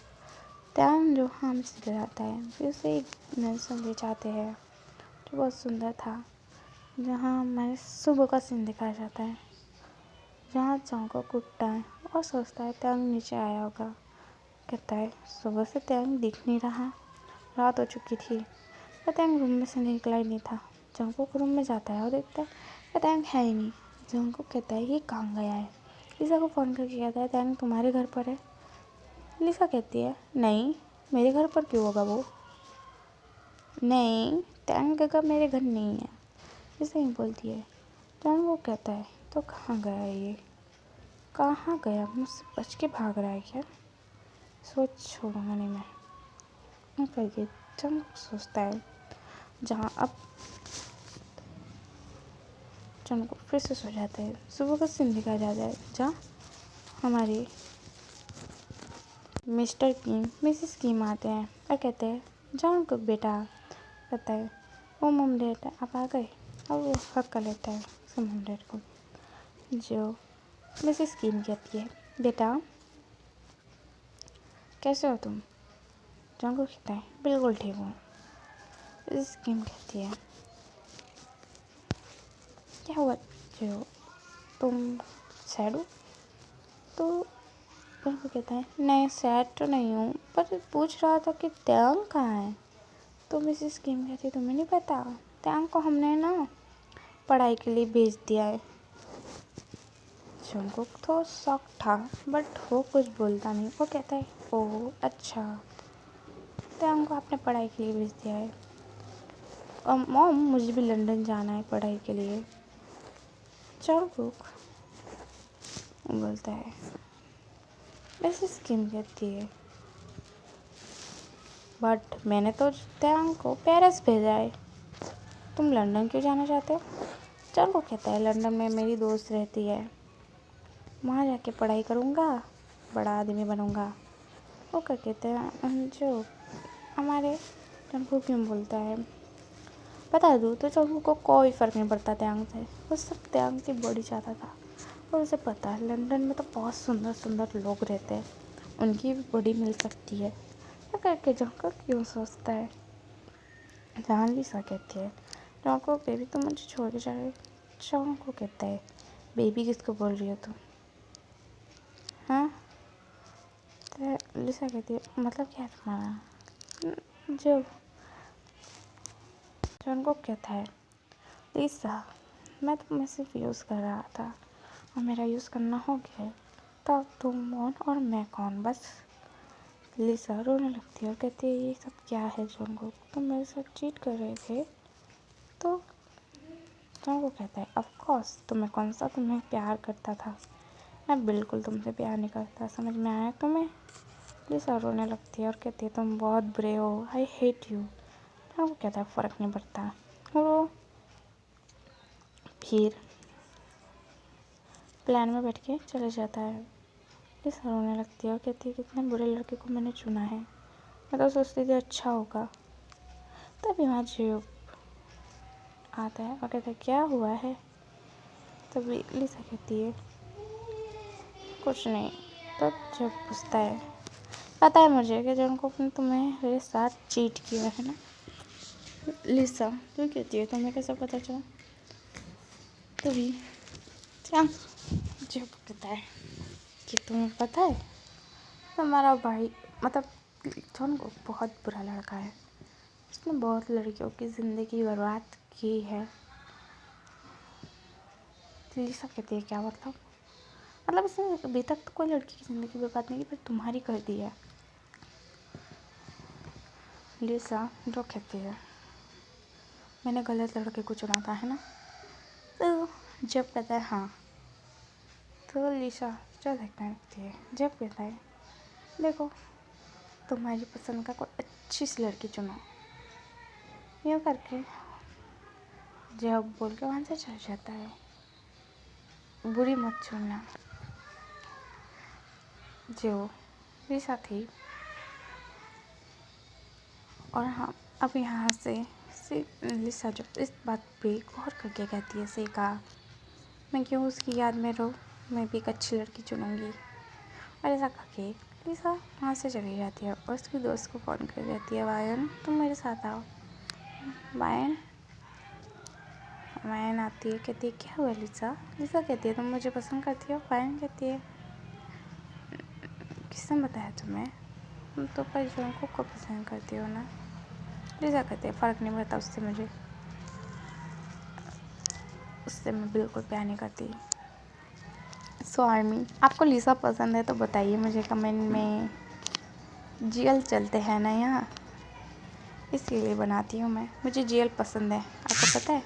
तयांग जो हाँ में सीधे जाता है, फिर उसे एक नर्सरी ले जाते हैं जो बहुत सुंदर था, जहाँ हमारे सुबह का सीन दिखाया जाता है, जहाँ जंगकुक उठता है और सोचता है तयांग नीचे आया होगा। कहता है सुबह से तयांग दिख नहीं रहा, रात हो चुकी थी, पर तयांग रूम में से निकला ही नहीं था। जंगकुक रूम में जाता है और देखता है तयांग है ही नहीं। जंगकुक कहता है ये कहाँ गया है? लिसा को फ़ोन करके कहता है तयांग तुम्हारे घर पर है। लिसा कहती है नहीं, मेरे घर पर क्यों होगा वो? नहीं, तयांग का मेरे घर नहीं है, लिसा ही बोलती है। तयांग वो कहता है तो कहाँ गया है ये? कहाँ गया? मुझसे बच के भाग रहा है क्या? सोच छोड़ूंगा नहीं मैं करके जंगकुक सोचता है। जहाँ अब जंगकुक फिर से सो जाता है। सुबह का सीन दिखाया जाता है जहाँ हमारे मिस्टर किम मिसेस किम आते हैं और कहते हैं जंगकुक बेटा, कहता है ओ मॉम डैड आप आ गए, और वो हक कर लेता है उसके मॉम डैड को। जो मिसेस किम कहती है बेटा कैसे हो तुम? जंगकुक कहता है बिल्कुल ठीक हूँ। मिसेस किम कहती है क्या हुआ जो तुम सैड हो? तो उनको कहता है नहीं सैड तो नहीं हूँ, पर पूछ रहा था कि तयांग कहाँ है? तो मिसेस किम कहती है तुम्हें नहीं पता, तयांग को हमने ना पढ़ाई के लिए भेज दिया है। जंगकुक तो शॉक था बट वो कुछ बोलता नहीं। वो कहता है ओह अच्छा, तयांग को आपने पढ़ाई के लिए भेज दिया है। और मॉम मुझे भी लंदन जाना है पढ़ाई के लिए। जंगकुक बोलता है मिसेस किम कहती है बट मैंने तो तयांग को पेरिस भेजा है, तुम लंदन क्यों जाना चाहते हो? जंगकुक कहता है लंदन में मेरी दोस्त रहती है, वहाँ जाके पढ़ाई करूँगा, बड़ा आदमी बनूँगा। वो क्या कहते हैं जो हमारे जंगकुक क्यों बोलता है बता दूँ तो जंगकुक को कोई फ़र्क नहीं पड़ता तयांग से, वो सब तयांग की बॉडी चाहता था। और उसे पता है लंदन में तो बहुत सुंदर सुंदर लोग रहते हैं, उनकी भी बॉडी मिल सकती है। तो करके जंगकुक क्यों सोचता है। जहाँ लिसा कहती है जंगकुक बेबी तुम मुझे छोड़ के जा रहे हो? जंगकुक कहता है बेबी किसको बोल रही हो तुम? हाँ? तो लिसा कहती है मतलब क्या तुम्हारा? जो जंगकुक कहता है लिसा, मैं तुम्हें सिर्फ यूज़ कर रहा था और मेरा यूज़ करना हो गया है, तब तुम कौन और मैं कौन, बस। लिसा रोने लगती है और कहती है ये सब क्या है जंगकुक, तुम मेरे साथ चीट कर रहे थे। तो जंगकुक कहता है ऑफ कोर्स, तुम्हें प्यार करता था, मैं बिल्कुल तुमसे प्यार नहीं करता, समझ में आया तुम्हें। लिसा रोने लगती है और कहती है तुम बहुत बुरे हो, आई हेट यू। जंगकुक कहता है फ़र्क नहीं पड़ता। वो फिर प्लान में बैठ के चले जाता है। लिसा रोने लगती है और कहती है कितने बुरे लड़के को मैंने चुना है, मैं तो सोचती थी अच्छा होगा। तभी वहाँ जियोप आता है और कहता है क्या हुआ है। तभी लिसा कहती है कुछ नहीं। तो जब पूछता है पता है मुझे कि जंगकुक ने तुम्हें मेरे साथ चीट किया है ना। लिसा तो कहती है तुम्हें कैसे पता चला। तभी जब कहता है कि तुम्हें पता है तुम्हारा भाई मतलब जंगकुक बहुत बुरा लड़का है, उसने बहुत लड़कियों की ज़िंदगी बर्बाद की है। लिसा कहती है क्या मतलब इसने अभी तक तो कोई लड़की की ज़िंदगी बर्बाद नहीं की, पर तुम्हारी कर दी है। लिसा जो कहती है मैंने गलत लड़के को चुना था है ना। तो जब कहता है हाँ, तो लिसा जो देखने लगती है। जब कहता है देखो तुम्हारी पसंद का कोई अच्छी सी लड़की चुनो, यूँ करके जब बोल के वहाँ से चल जाता है। बुरी मत चुनना। जो लिसा थी और हाँ अब यहाँ से लिसा जो इस बात पे गौर करके कहती है सही कहा, मैं क्यों उसकी याद में रहूँ, मैं भी एक अच्छी लड़की चुनूँगी। और ऐसा करके लिसा वहाँ से चली जाती है और उसकी दोस्त को फ़ोन कर देती है वायन तुम मेरे साथ आओ। वायन आती है, कहती है क्या हुआ लिसा। लिसा कहती है तुम मुझे पसंद करती हो। वायन कहती है किसने बताया तुम्हें, तुम तो पर जंगकुक को पसंद करती हो ना। लिसा कहती है फ़र्क नहीं पड़ता उससे मैं बिल्कुल प्यार नहीं करती। सो आर्मी आपको लिसा पसंद है तो बताइए मुझे कमेंट में। जीएल चलते हैं ना यहाँ, इसीलिए बनाती हूँ मैं, मुझे जीएल पसंद है, आपको पता है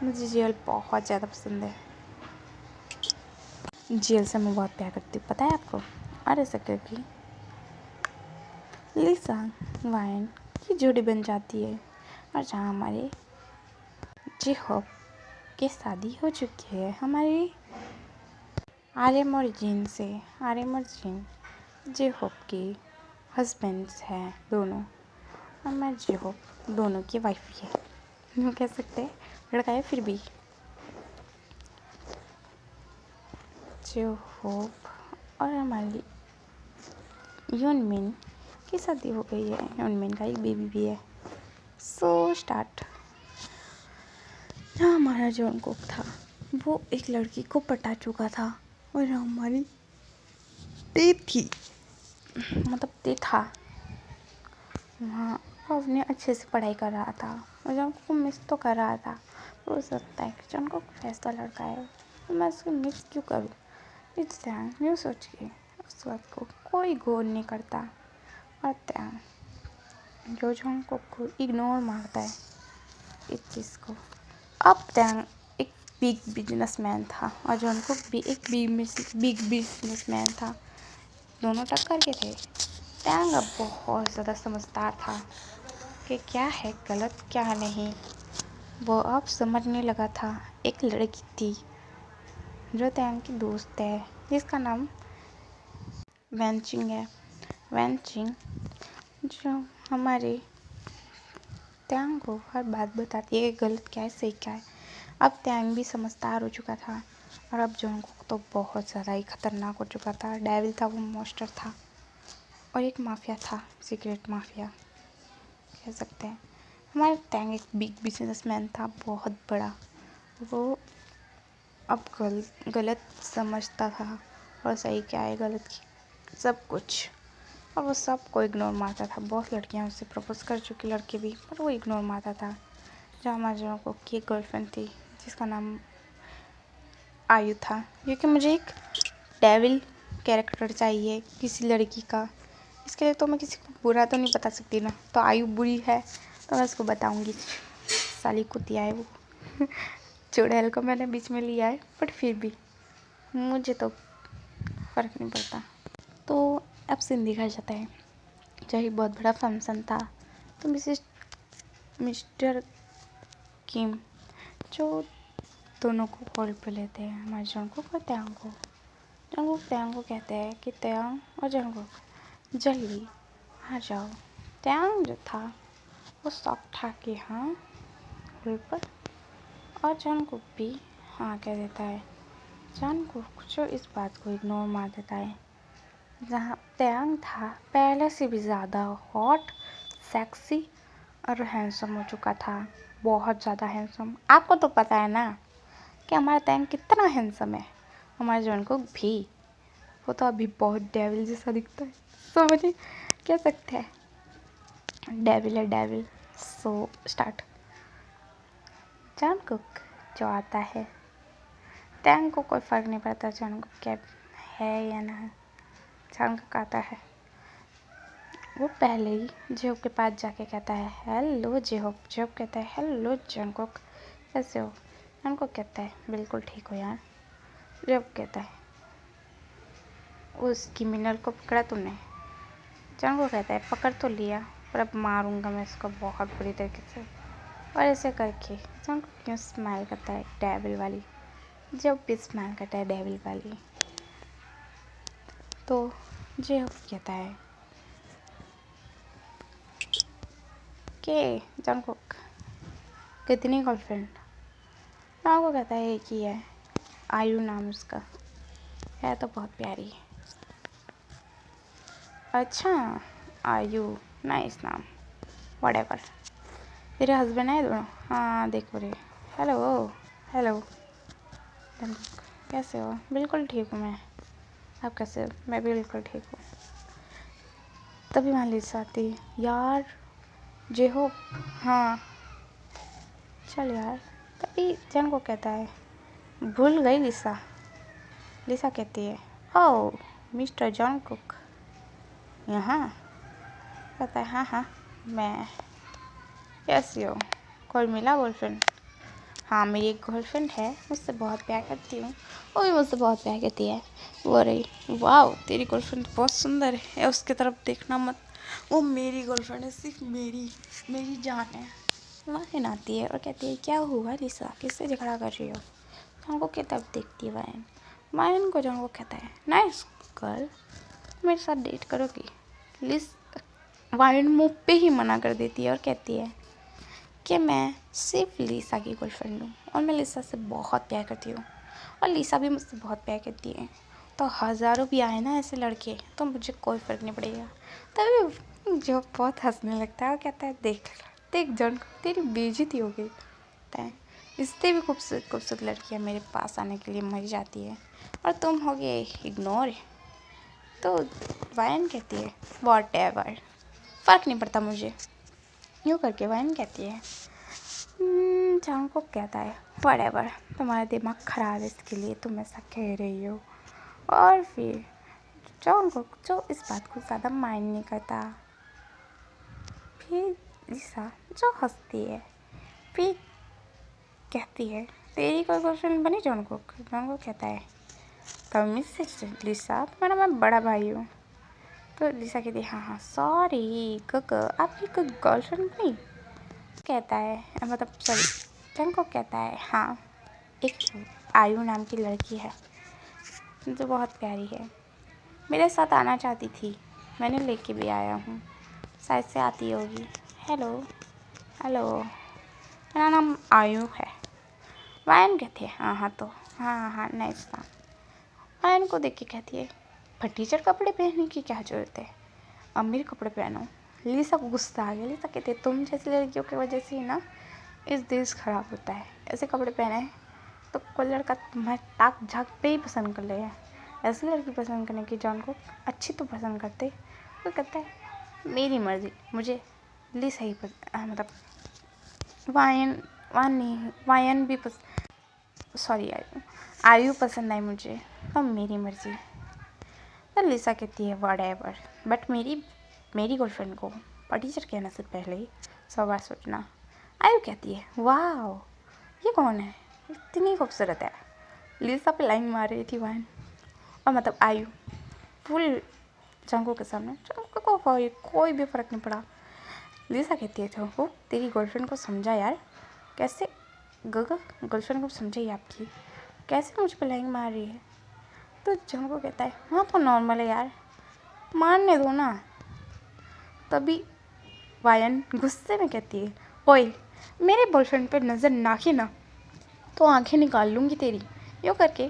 मुझे जीएल बहुत ज़्यादा पसंद है। जीएल से मैं बहुत प्यार करती हूँ, पता है आपको। और ऐसा करके लिसा वायन की जोड़ी बन जाती है और जहाँ हमारे जिहोप की शादी हो चुकी है हमारी आर्यम और जीन से। आर्यम और जीन जिहोप के हस्बैंड्स हैं दोनों, और मैं जिहोप दोनों की वाइफ ही है, यूँ कह सकते हैं, लड़का है फिर भी। जिहोप और हमारी यूनमिन की शादी हो गई है, यूनमिन का एक बेबी भी है। So start. जहाँ हमारा जंगकुक था वो एक लड़की को पटा चुका था और हमारी ते थी मतलब ते था वहाँ, वो अपने अच्छे से पढ़ाई कर रहा था और जंगकुक को मिस तो कर रहा था। हो सकता है कि जंगकुक फैसला लड़का है तो मैं उसको मिस क्यों करूँ, इस ध्यान यूँ सोच के उस बात को कोई गौर नहीं करता। और त्यान जो जंगकुक को इग्नोर मारता है इस चीज़ को। अब त्यान एक बिग बिजनेसमैन था और जंगकुक भी एक बिग बिजनेसमैन था, दोनों टक्कर के थे। टैंग अब बहुत ज़्यादा समझदार था कि क्या है गलत क्या नहीं, वो अब समझने लगा था। एक लड़की थी जो टैंग की दोस्त है जिसका नाम वैनचिंग है। वैनचिंग जो हमारे टैंग को हर बात बताती है गलत क्या है सही क्या है। अब टैंग भी समझदार हो चुका था और अब जंगकुक तो बहुत ज़्यादा ही खतरनाक हो चुका था। डेविल था, वो मॉन्स्टर था और एक माफिया था, सीक्रेट माफिया कह सकते हैं। हमारा टैंग एक बिग बिजनेसमैन था, बहुत बड़ा। वो अब गलत समझता था और सही क्या है गलत सब कुछ, और वो सबको इग्नोर मारता था। बहुत लड़कियां उससे प्रपोज कर चुकी लड़के भी, पर वो इग्नोर मारता था। जो हमारे जनकों की एक गर्लफ्रेंड थी जिसका नाम आयु था, क्योंकि मुझे एक डेविल कैरेक्टर चाहिए किसी लड़की का। इसके लिए तो मैं किसी को बुरा तो नहीं बता सकती ना, तो आयु बुरी है तो मैं उसको बताऊंगी साली कुतिया है वो। चुड़ैल को मैंने बीच में लिया है, बट फिर भी मुझे तो फ़र्क नहीं पड़ता। तो अब सीन दिखा जाता है, जब एक बहुत बड़ा फंक्शन था तो मिस्टर किम जो दोनों को कॉल पे लेते हैं, हमारे जंगकुक और त्यांग को। जंगकुक त्यांग को कहते हैं कि त्यांग और जंगकुक जल्दी आ जाओ। त्यांग जो था वो शॉक था कि हाँ कॉल पर, और जंगकुक भी हाँ कह देता है। जंगकुक जो इस बात को इग्नोर मार देता है, जहाँ त्यांग था पहले से भी ज़्यादा हॉट, सेक्सी और हैंडसम हो चुका था, बहुत ज़्यादा हैंडसम। आपको तो पता है ना कि हमारा टैंक कितना हैंडसम है, हमारे जंगकुक भी। वो तो अभी बहुत डेविल जैसा दिखता है, समझिए कह सकते हैं डेविल है डेविल। So start. जंगकुक जो आता है, टैंक को कोई फ़र्क नहीं पड़ता जंगकुक क्या है या ना। जंगकुक आता है, वो पहले ही जेहोप के पास जाके कहता है हेलो जेहोप। जेहोप कहता है हेलो जंगकुक कैसे हो। जंगकुक कहता है बिल्कुल ठीक हो यार। जेहोप कहता है उस क्रिमिनल को पकड़ा तूने। जंगकुक कहता है पकड़ तो लिया, पर अब मारूंगा मैं इसको बहुत बुरी तरीके से। और ऐसे करके जंगकुक क्यों स्माइल करता है डेविल वाली, जेहोप भी स्माइल करता है डेविल वाली। तो जेहोप कहता है कि जंगकुक कितनी गर्लफ्रेंड। जंगकुक कहता है एक ही है, आयु नाम उसका है, तो बहुत प्यारी है। अच्छा आयु, नाइस नाम, व्हाटएवर। तेरे हस्बैंड है दोनों? हाँ देखो रे। हेलो हेलो जंगकुक कैसे हो। बिल्कुल ठीक हूँ मैं, आप कैसे हो। मैं भी बिल्कुल ठीक हूँ। तभी वहाँ लिसा आती यार जेहोप। हाँ चल यार। तभी जंगकुक कहता है भूल गई लिसा। लिसा कहती है ओह मिस्टर जंगकुक यहाँ। कहता है हाँ हाँ मैं। कैसी हो, कोई मिला बॉयफ्रेंड? हाँ मेरी एक गर्लफ्रेंड है, मुझसे बहुत प्यार करती हूँ, वो भी मुझसे बहुत प्यार करती है। वो रही वाह तेरी गर्लफ्रेंड बहुत सुंदर है, उसकी तरफ देखना मत, वो मेरी गर्लफ्रेंड है, सिर्फ मेरी जान है। वाइन आती है और कहती है क्या हुआ लिसा, किससे झगड़ा कर रही हो। जंगकुक की तरफ देखती है वाइन। वाइन को जंगकुक कहता है नाइस गर्ल, मेरे साथ डेट करोगी। लिस वाइन मुँह पे ही मना कर देती है और कहती है कि मैं सिर्फ लिसा की गर्लफ्रेंड हूँ और मैं लिसा से बहुत प्यार करती हूँ और लिसा भी मुझसे बहुत प्यार करती है। तो हज़ारों भी आए ना ऐसे लड़के तो मुझे कोई फ़र्क नहीं पड़ेगा। तभी जो बहुत हंसने लगता है और कहता है देख देख जन तेरी बेइज्जती हो गई। कहता है इससे भी खूबसूरत खूबसूरत लड़कियाँ मेरे पास आने के लिए मर जाती है और तुम हो गए इग्नोर। तो वाइन कहती है व्हाटएवर, फ़र्क नहीं पड़ता मुझे। यूँ करके वाइन कहती है जंगकुक कहता है व्हाटएवर, तुम्हारा दिमाग ख़राब है इसके लिए तुम ऐसा कह रही हो। और फिर जंगकुक जो इस बात को ज़्यादा माइंड नहीं करता, फिर लिसा जो हंसती है फिर कहती है तेरी कोई गर्लफ्रेंड बनी जंगकुक। जंगकुक कहता है तमीज़ से लिसा, तुम्हारा मैं बड़ा भाई हूँ। तो लिसा कहती है हाँ सॉरी कुक आपकी कोई गर्लफ्रेंड बनी। कहता है मतलब सॉरी जंगकुक कहता है हाँ एक आयु नाम की लड़की है जो बहुत प्यारी है, मेरे साथ आना चाहती थी, मैंने लेके भी आया हूँ, शायद से आती होगी। हेलो हेलो मेरा नाम आयु है। वायन कहती है हाँ तो हाँ नाइस नाम। वायन को देख के कहती है फटीचर कपड़े पहनने की क्या ज़रूरत है, अब मेरे कपड़े पहनो। लिसा को गुस्सा आ गया। लिसा कहती है तुम जैसी लड़कियों की वजह से ही ना इस देश ख़राब होता है, ऐसे कपड़े पहने तो कोई लड़का तुम्हें ताक झाक पे ही पसंद कर लेगा। ऐसी लड़की पसंद करने की जान को अच्छी तो पसंद करते। तो कहता है मेरी मर्ज़ी, मुझे लिसा ही मतलब वायन भी सॉरी आयु पसंद आई मुझे, अब मेरी मर्जी। तो लिसा कहती है व्हाटएवर, बट मेरी गर्लफ्रेंड को टीचर कहने से पहले ही 100 बार सोचना। आयु कहती है वाह ये कौन है, इतनी खूबसूरत है। लिसा पे लाइन मार रही थी वायन, और मतलब आयु फुल जंगू के सामने। जंगू को कोई भी फ़र्क नहीं पड़ा। लिसा कहती है जंगू तेरी गर्लफ्रेंड को समझा यार, कैसे गर्लफ्रेंड को समझाई आपकी, कैसे मुझ पर लाइन मार रही है। तो जंगू कहता है हाँ तो नॉर्मल है यार, मारने दो ना। तभी वायन गुस्से में कहती है ओए मेरे बॉयफ्रेंड पर नज़र नाखी ना तो आंखें निकाल लूँगी तेरी। यूँ करके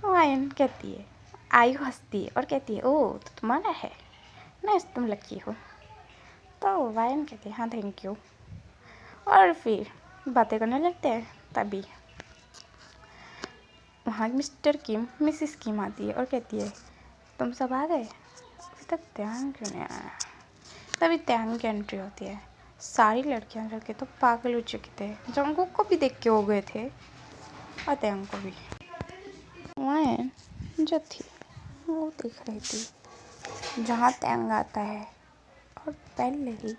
वायन कहती है। आयु हंसती है और कहती है ओह तो तुम्हारा है, नाइस तुम लकी हो। तो वायन कहते हैं हाँ थैंक यू, और फिर बातें करने लगते हैं। तभी वहाँ मिस्टर किम मिसिस किम आती है और कहती है तुम सब आ गए, अभी तक त्यांग क्यों नहीं आया। तभी त्यांग की एंट्री होती है। सारी लड़कियां लड़के तो पागल हो चुके थे, जंगकुक को भी देख के हो गए थे और त्यांग को भी। वायन जो थी वो देख रही थी जहाँ त्यांग आता है और पहले ही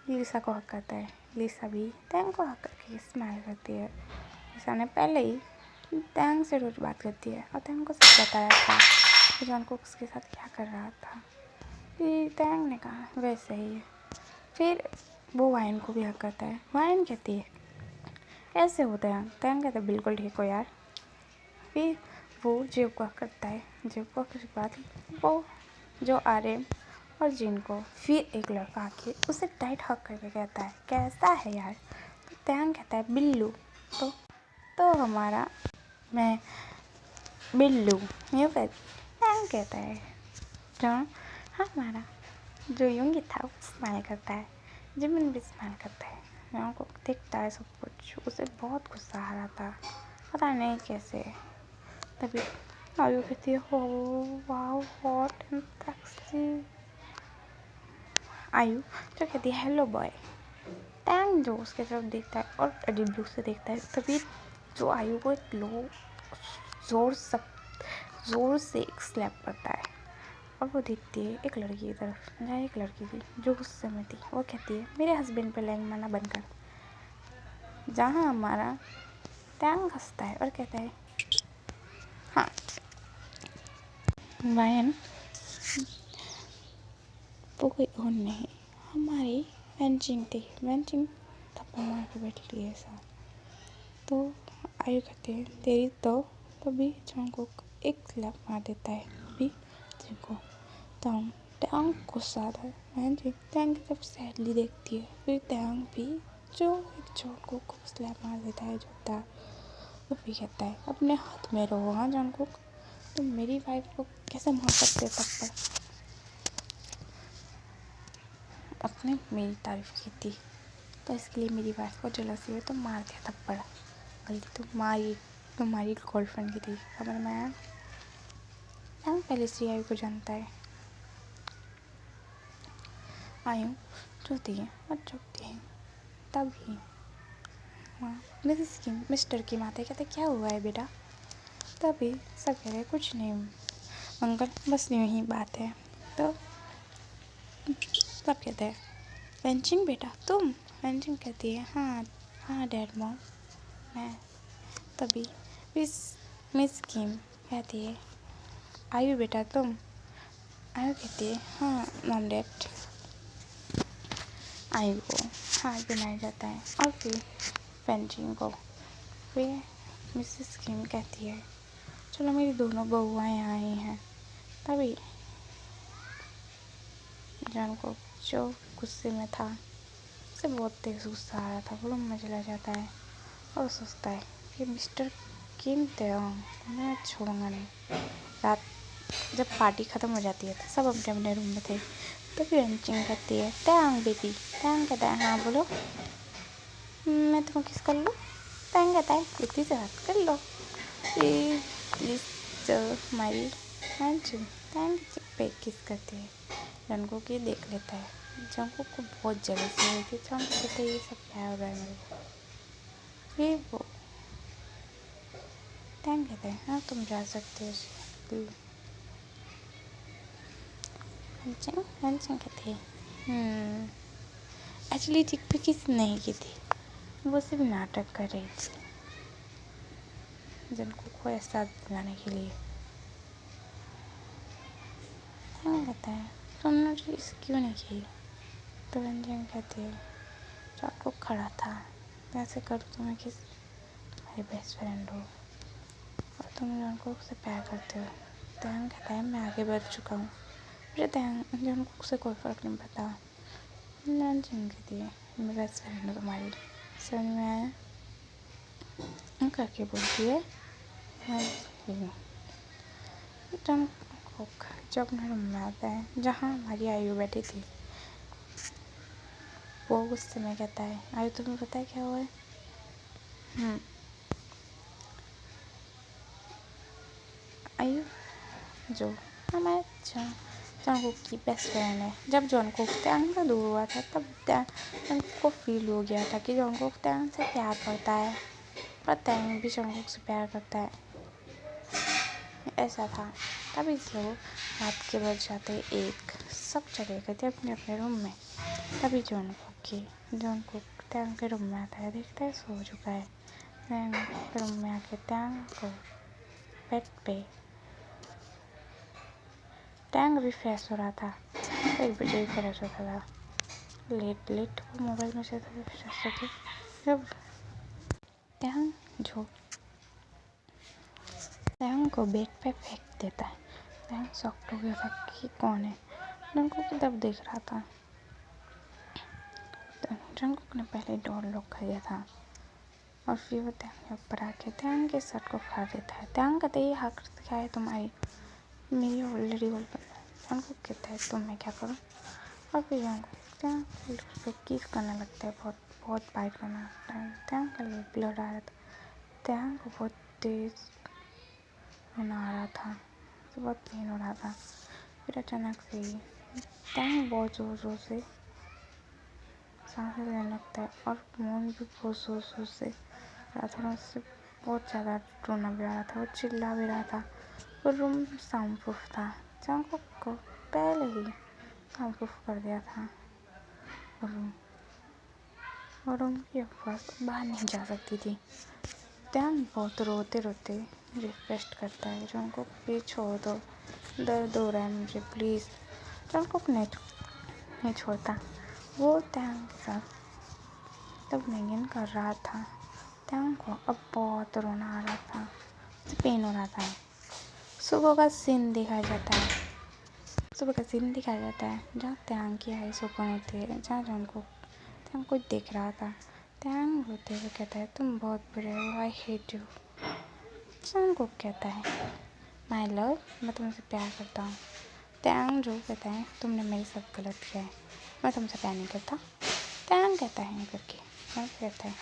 लिसा को हक करता है। लिसा भी त्यांग को हक करके स्माइल करती है। लिसा ने पहले ही त्यांग से रोज बात करती है और त्यांग को सब बताया था कि जंगकुक उसके साथ क्या कर रहा था। फिर त्यांग ने कहा वैसे ही है। फिर वो वायन को भी हक करता है। वायन कहती है कैसे होता है, त्यांग कहता है बिल्कुल ठीक हो यार। फिर वो जेब को हक करता है। जेब को हक करने के बाद वो जो आर्यन और जिन को फिर एक लड़का आके उसे टाइट हक करके कहता है कैसा है यार। तो त्यांग कहता है बिल्लू। तो हमारा मैं बिल्लू यूँ त्यांग कहता है जो हमारा जो यूँगी था वो स्माइल करता है। जिमिन भी स्माइल करता है। मैं को देखता है सब कुछ, उसे बहुत गुस्सा आ रहा था, पता नहीं कैसे। तभी आयु कहती है हो वाओ हॉट एंड सेक्सी। आयु जो कहती है हेलो बॉय। टैंग जो उसके तरफ देखता है और डिब्लू से देखता है। तभी जो आयु को एक जोर से एक स्लैप करता है और वो देखती है एक लड़की की तरफ, जहाँ एक लड़की थी जो गुस्से में थी। वो कहती है मेरे हस्बैंड पे लाइन मारना बंद कर। जहाँ हमारा टैंग हंसता है और कहता है हाँ। वायन वो कोई और नहीं हमारी वेंचिंग थी। वेंचिंग थप्पड़ मार के बैठी थी ऐसा। तो आयु कहते हैं तेरी तो तभी जंगकुक एक स्लैप मार देता है अभी जिनको। टैंग गुस्सा आता है। वेंचिंग टैंग की तरफ सैडली देखती है। फिर टैंग भी जो एक जंगकुक को स्लैप मार देता है जो था। वो भी कहता है अपने हाथ में रहो हाँ जंगकुक, तुम मेरी वाइफ को कैसे मार सकते थप्पड़। अपने मेरी तारीफ की थी तो इसके लिए मेरी वाइफ को जलसी हुई तो मार दिया थप्पड़। गलती तुम्हारी गर्लफ्रेंड की थी, समझ में आया। हम पहले से आयु को जानता है। आयु जो थी और चुप थी। तभी मिस्टर की माता कहते क्या हुआ है बेटा। तभी सब कह रहे कुछ नहीं अंकल बस यूँ ही बात है। तो सब कहते हैं वेंचिंग बेटा तुम। वेंचिंग कहती है हाँ डैड मॉम मैं। तभी मिस किम कहती है आयु बेटा तुम। आयु कहती है हाँ मॉम डैड। आयु को हाथ बनाया जाता है और फिर वेंचिंग को फिर मिसेस किम कहती है चलो मेरी दोनों बहुआँ यहाँ आई हैं। तभी जॉन को जो गुस्से में था उसे बहुत तेज गुस्सा आ रहा था, वो रूम में चला जाता है और सोचता है कि मिस्टर किम तेओंग मैं छोड़ूंगा नहीं। रात जब पार्टी ख़त्म हो जाती है तो सब अपने अपने रूम में थे। तभी रंचिंग कहती है तेओंग बेबी। तेओंग कहता है हाँ बोलो मैं तुम्हें किस कर लूँ। तेओंग कहता है इतनी से बात कर लो प्लीज़ हमारी रंचिंग। तेओंग पे किस करती है। रंगो की देख लेता है जंगकुक को बहुत जेलसी हुई थी। जंगकुक कहते ये सब क्या हो रहा है मेरे को, ये वो। टैंग कहते हैं हाँ तुम जा सकते हो। हनचिंग कहते हैं एक्चुअली चिक पे किस नहीं की थी, वो सिर्फ नाटक कर रही थी जंगकुक को एहसास दिलाने के लिए। टैंग कहता है तुमने चीज़ क्यों नहीं की, तो हनचिंग कहती है जंगकुक खड़ा था, वैसे करूँ तुम्हें किस, तुम्हारी बेस्ट फ्रेंड हो और तुम जंगकुक से प्यार करते हो। टैंग कहता है मैं आगे बढ़ चुका हूँ, मुझे जंगकुक से कोई फ़र्क नहीं पड़ता। हनचिंग कहती है मैं बेस्ट फ्रेंड हूँ तुम्हारी, समझ में आया करके बोलती है। जंगकुक जब अपने रूम में आता है जहाँ हमारी आयु बैठी थी, वो गुस्से में कहता है आयु तुम्हें पता है क्या हुआ है? आयु जो हमारे जंगकुक की बेस्ट फ्रेंड है। जब जंगकुक टैंग से दूर हुआ था तब जंगकुक को फील हो गया था कि जंगकुक टैंग से प्यार करता है और टैंग भी जंगकुक से प्यार करता है, ऐसा था। तभी से वो रात के बज जाते एक, सब चले गए थे अपने अपने रूम में। तभी जंगकुक टैंग के रूम में आता है, देखता है सो चुका है। टैंग के रूम में आके टैंग को बेड पे, टैंग भी फ्रेश हो रहा था, 1 बजे ही फ्रेश होता था, लेट वो मोबाइल में से फ्रेश होके जब टैंग को बेड पे फेंक देता है। टैंग शॉक्ड हो गया था कि कौन है, जंगकुक की तरफ देख रहा था। जंगकुक ने पहले डोर लॉक कर दिया था और फिर वो टैंग के ऊपर आके टैंग के शर्ट को फाड़ देता है। टैंग कहते ये हक क्या है तुम्हारी, मेरी ऑलरेडी गर्लफ्रेंड है। जंगकुक कहता है तो मैं क्या करूँ, और फिर जंगकुक उस पर किस करने लगता है, बहुत बाइट करने लगता है। टैंग का ब्लड आ रहा था, टैंग को बहुत तेज रोना आ रहा था, बहुत पेन हो रहा था। फिर अचानक से ही टैंग बहुत ज़ोर ज़ोर से सांसें लेने लगता है और मौन भी बहुत ज़ोर ज़ोर से रहा था, उससे बहुत ज़्यादा रोना भी आ रहा था, वो चिल्ला भी रहा था। और रूम साउंड प्रूफ था, जंगकुक को पहले ही साउंड प्रूफ कर दिया था और रूम की आवाज़ बाहर नहीं जा सकती थी। टैंग बहुत रोते रोते रिक्वेस्ट करता है जंगकुक प्लीज छोड़ दो, दर्द हो रहा है मुझे प्लीज़। जंगकुक नहीं छोड़ता, वो टैंग के साथ तब नेगिन कर रहा था। टैंग को अब बहुत रोना आ रहा था, पेन हो रहा था। सुबह का सीन दिखाया जाता है जहाँ टैंग की आइज़ ओपन होती है, जहाँ जंगकुक टैंग को देख रहा था। टैंग रोते हुए कहता है तुम बहुत बुरे हो, आई हेट यू। जंगकुक कहता है माय लव मैं तुमसे प्यार करता हूँ। टैंग जो कहता है तुमने मेरे साथ गलत किया है, मैं तुमसे प्यार नहीं करता। टैंग कहता है करके, कहता है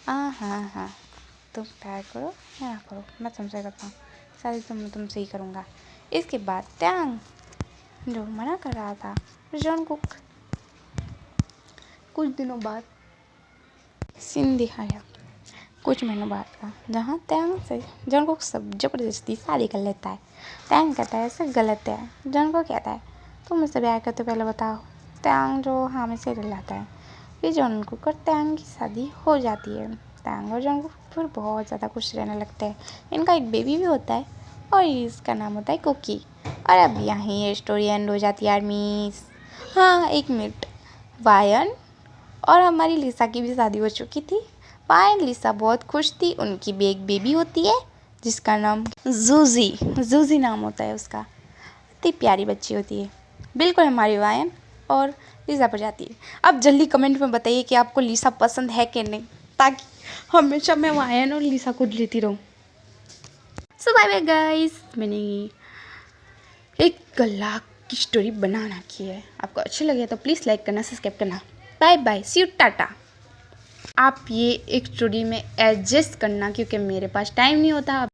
हाँ तुम प्यार करो या ना करो, मैं तुमसे करता हूँ, शादी तो मैं तुमसे ही करूँगा। इसके बाद टैंग जो मना कर रहा था, जंगकुक कुछ दिनों बाद सीन दिखाया, कुछ महीनों बाद का, जहाँ टैंग से जंगकुक सब ज़बरदस्ती शादी कर लेता है। टैंग कहता है ऐसा गलत है। जंगकुक कहता है तुम मुझसे प्यार करते पहले बताओ। टैंग जो हाँ में से लाता है, फिर जंगकुक और टैंग की शादी हो जाती है। टैंग और जंगकुक फिर बहुत ज़्यादा खुश रहने लगते हैं। इनका एक बेबी भी होता है और इसका नाम होता है कुकी। और अब यहाँ ये स्टोरी एंड हो जाती है आर्मीज। हाँ 1 मिनट, वायन और हमारी लिसा की भी शादी हो चुकी थी। वायन लिसा बहुत खुश थी, उनकी भी एक बेबी होती है जिसका नाम जूजी नाम होता है उसका। इतनी प्यारी बच्ची होती है, बिल्कुल हमारी वायन और लिसा पर जाती है। अब जल्दी कमेंट में बताइए कि आपको लिसा पसंद है कि नहीं, ताकि हमेशा मैं वायन और लिसा को लेती रहूँ। सो बाय बाय गाइस, मैंने 1 लाख की स्टोरी बनाना की है। आपको अच्छी लगे तो प्लीज़ लाइक करना, सब्सक्राइब करना। Bye bye, see you, tata. आप ये एक स्टोरी में एडजस्ट करना क्योंकि मेरे पास टाइम नहीं होता।